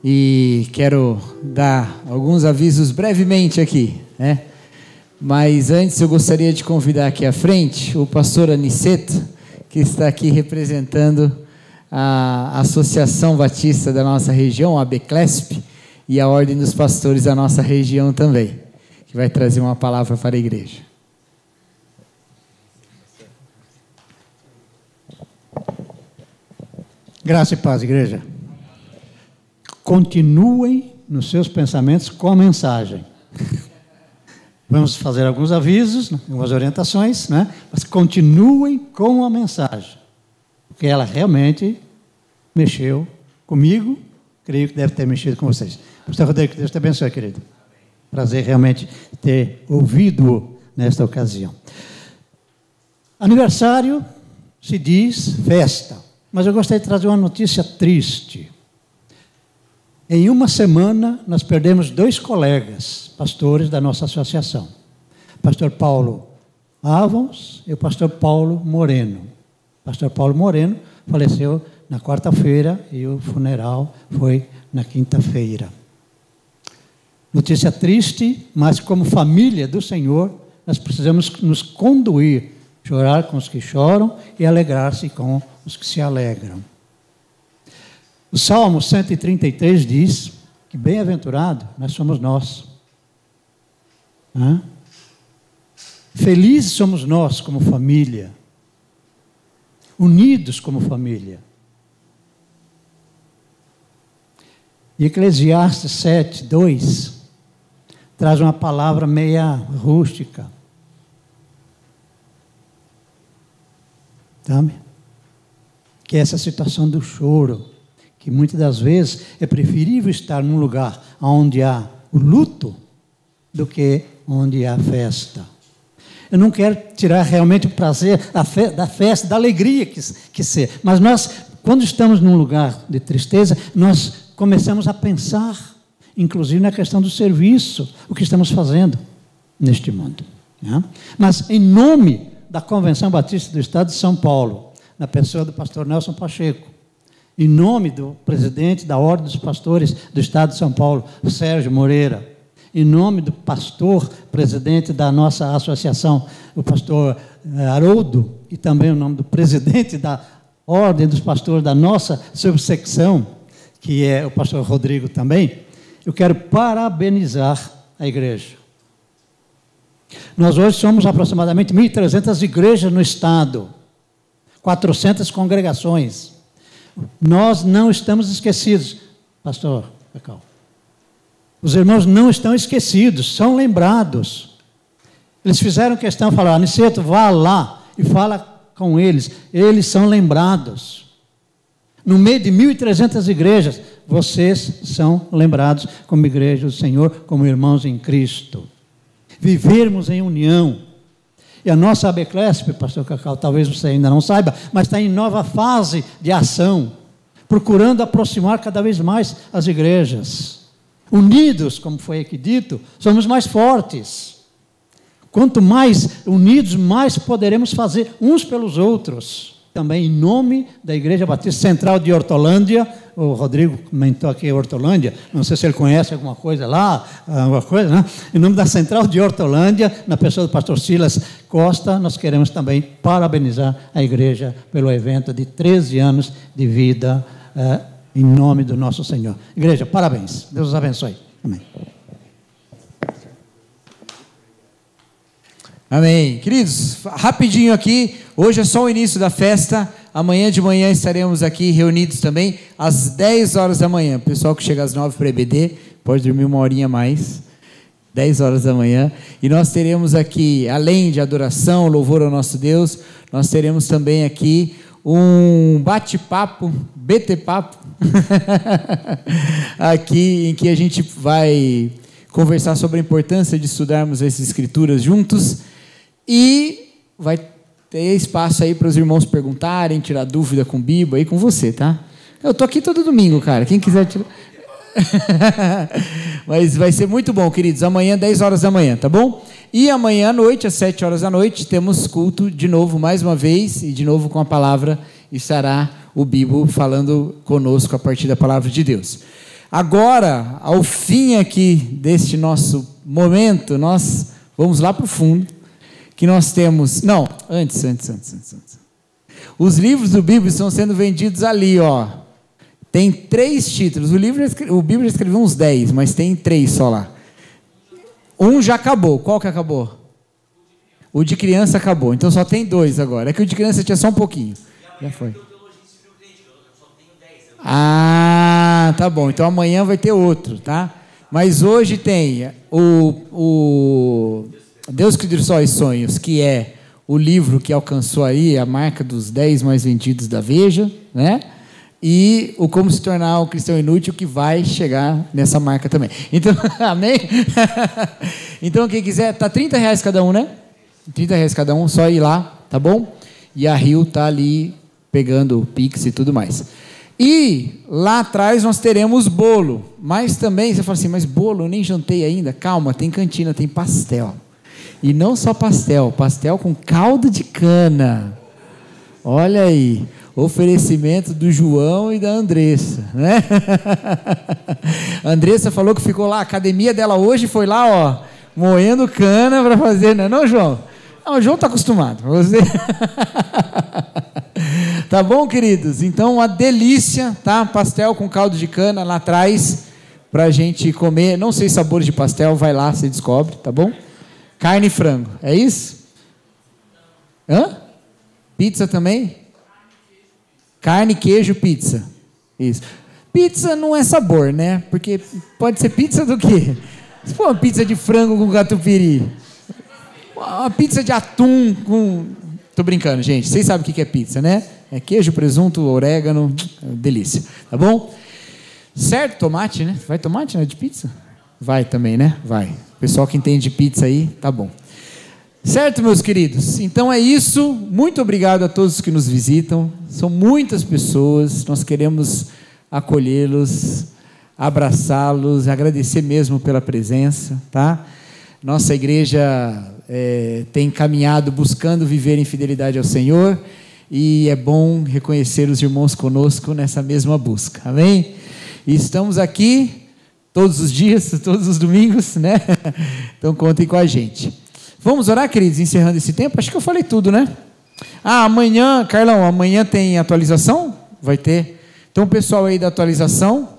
E quero dar alguns avisos brevemente aqui, né? Mas antes eu gostaria de convidar aqui à frente o pastor Aniceto, que está aqui representando a Associação Batista da nossa região, a Beclesp, e a Ordem dos Pastores da nossa região também, que vai trazer uma palavra para a igreja. Graça e paz, igreja. Continuem nos seus pensamentos com a mensagem. Vamos fazer alguns avisos, algumas orientações, né? Mas continuem com a mensagem, porque ela realmente mexeu comigo, creio que deve ter mexido com vocês. Pastor Rodrigo, que Deus te abençoe, querido. Prazer realmente ter ouvido nesta ocasião. Aniversário se diz festa, mas eu gostaria de trazer uma notícia triste. Em uma semana, nós perdemos 2 colegas, pastores da nossa associação. Pastor Paulo Avons e o pastor Paulo Moreno. Pastor Paulo Moreno faleceu na quarta-feira e o funeral foi na quinta-feira. Notícia triste, mas como família do Senhor, nós precisamos nos conduir, chorar com os que choram e alegrar-se com os que se alegram. O Salmo 133 diz que bem-aventurado nós somos nós. Felizes somos nós como família, unidos como família. E Eclesiastes 7:2 traz uma palavra meia rústica. Sabe? Que é essa situação do choro, que muitas das vezes é preferível estar num lugar onde há o luto do que onde há festa. Eu não quero tirar realmente o prazer da festa, da alegria que ser, mas nós, quando estamos num lugar de tristeza, nós começamos a pensar, inclusive na questão do serviço, o que estamos fazendo neste mundo. Né? Mas em nome da Convenção Batista do Estado de São Paulo, na pessoa do pastor Nelson Pacheco, em nome do presidente da Ordem dos Pastores do Estado de São Paulo, Sérgio Moreira, em nome do pastor, presidente da nossa associação, o pastor Haroldo, e também o nome do presidente da Ordem dos Pastores da nossa subsecção, que é o pastor Rodrigo também, eu quero parabenizar a igreja. Nós hoje somos aproximadamente 1.300 igrejas no estado, 400 congregações. Nós não estamos esquecidos, pastor Cacau. Os irmãos não estão esquecidos, são lembrados. Eles fizeram questão de falar: Aniceto, vá lá e fala com eles. Eles são lembrados. No meio de 1.300 igrejas, vocês são lembrados como igreja do Senhor, como irmãos em Cristo. Vivermos em união. E a nossa Beclesp, pastor Cacau, talvez você ainda não saiba, mas está em nova fase de ação, procurando aproximar cada vez mais as igrejas. Unidos, como foi aqui dito, somos mais fortes. Quanto mais unidos, mais poderemos fazer uns pelos outros. também em nome da Igreja Batista Central de Hortolândia. O Rodrigo comentou aqui Hortolândia, não sei se ele conhece alguma coisa lá, alguma coisa, né? Em nome da Central de Hortolândia, na pessoa do pastor Silas Costa, nós queremos também parabenizar a igreja pelo evento de 13 anos de vida, em nome do nosso Senhor. Igreja, parabéns. Deus os abençoe. Amém. Amém. Queridos, rapidinho aqui, hoje é só o início da festa, amanhã de manhã estaremos aqui reunidos também, às 10 horas da manhã, o pessoal que chega às 9 para EBD, pode dormir uma horinha a mais, 10 horas da manhã, e nós teremos aqui, além de adoração, louvor ao nosso Deus, nós teremos também aqui um bate-papo, BT-papo, aqui em que a gente vai conversar sobre a importância de estudarmos as Escrituras juntos, e vai ter espaço aí para os irmãos perguntarem, tirar dúvida com o Bibo aí com você, tá? Eu tô aqui todo domingo, cara, quem quiser tirar... Mas vai ser muito bom, queridos, amanhã 10 horas da manhã, tá bom? E amanhã à noite, às 7 horas da noite, temos culto de novo, mais uma vez, e de novo com a palavra, estará o Bibo falando conosco a partir da palavra de Deus. Agora, ao fim aqui deste nosso momento, nós vamos lá para o fundo, que nós temos... Não, antes. Os livros do Bibo estão sendo vendidos ali, ó. Tem 3 títulos. O Bibo já escreveu uns 10, mas tem 3 só lá. Um já acabou. Qual que acabou? O de criança acabou. Então só tem 2 agora. É que o de criança tinha só um pouquinho. Já foi. Ah, tá bom. Então amanhã vai ter outro, tá? Mas hoje tem o Deus que destrói sonhos, que é o livro que alcançou aí a marca dos 10 mais vendidos da Veja, né? E o Como se tornar um cristão inútil, que vai chegar nessa marca também. Então, amém? Então, quem quiser, tá R$30 cada um, né? R$30 cada um, só ir lá, tá bom? E a Rio tá ali pegando o Pix e tudo mais. E lá atrás nós teremos bolo, mas também, você fala assim, mas bolo, eu nem jantei ainda. Calma, tem cantina, tem pastel. E não só pastel, pastel com caldo de cana. Olha aí, oferecimento do João e da Andressa, né? A Andressa falou que ficou lá, a academia dela hoje foi lá, ó, moendo cana para fazer, não, João? Não, o João está acostumado. Você... Tá bom, queridos? Então, uma delícia, tá? Pastel com caldo de cana lá atrás, para a gente comer. Não sei sabores de pastel, vai lá, você descobre, tá bom? Carne e frango, é isso? Hã? Pizza também? Carne, queijo, pizza. Isso. Pizza não é sabor, né? Porque pode ser pizza do quê? Se for uma pizza de frango com catupiry, uma pizza de atum com... Tô brincando, gente. Vocês sabem o que é pizza, né? É queijo, presunto, orégano, delícia. Tá bom? Certo, tomate, né? Vai tomate, né, de pizza? Vai também, né? Vai. Pessoal que entende de pizza aí, tá bom. Certo, meus queridos? Então é isso. Muito obrigado a todos que nos visitam. São muitas pessoas. Nós queremos acolhê-los, abraçá-los, agradecer mesmo pela presença, tá? Nossa igreja tem caminhado buscando viver em fidelidade ao Senhor, e é bom reconhecer os irmãos conosco nessa mesma busca, amém? E estamos aqui todos os dias, todos os domingos, né? Então contem com a gente. Vamos orar, queridos, encerrando esse tempo? Acho que eu falei tudo, né? Amanhã, Carlão, amanhã tem atualização? Vai ter. Então o pessoal aí da atualização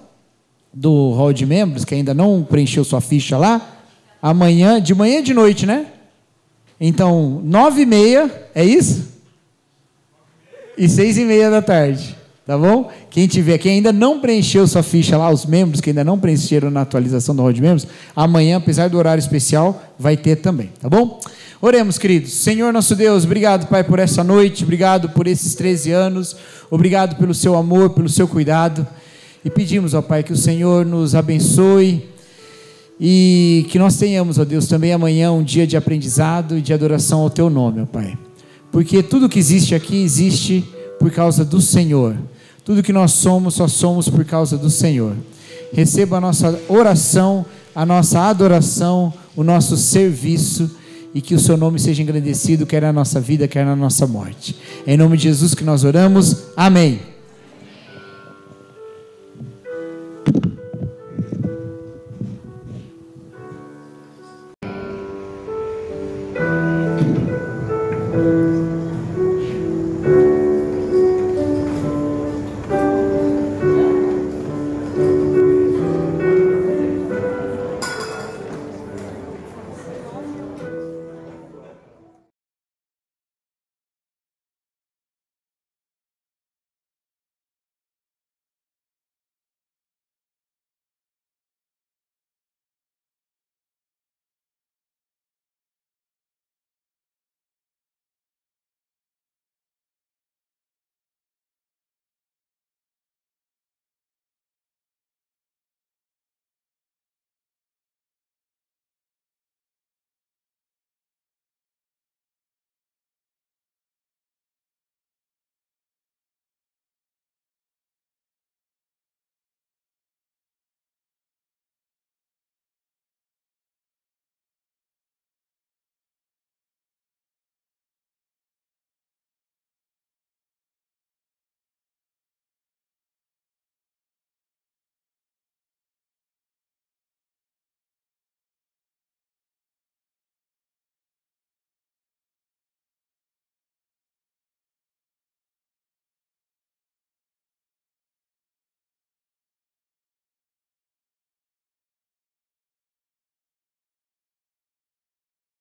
do hall de membros, que ainda não preencheu sua ficha lá, amanhã, de manhã e de noite, né? Então, 9h30, é isso? E 6h30 da tarde, tá bom? Quem ainda não preencheu sua ficha lá, os membros que ainda não preencheram na atualização do hall de membros, amanhã, apesar do horário especial, vai ter também, tá bom? Oremos, queridos. Senhor nosso Deus, obrigado, Pai, por essa noite, obrigado por esses 13 anos, obrigado pelo seu amor, pelo seu cuidado, e pedimos, ó Pai, que o Senhor nos abençoe, e que nós tenhamos, ó Deus, também amanhã um dia de aprendizado e de adoração ao Teu nome, ó Pai. Porque tudo que existe aqui existe por causa do Senhor. Tudo que nós somos, só somos por causa do Senhor. Receba a nossa oração, a nossa adoração, o nosso serviço, e que o seu nome seja engrandecido, quer na nossa vida, quer na nossa morte. É em nome de Jesus que nós oramos. Amém.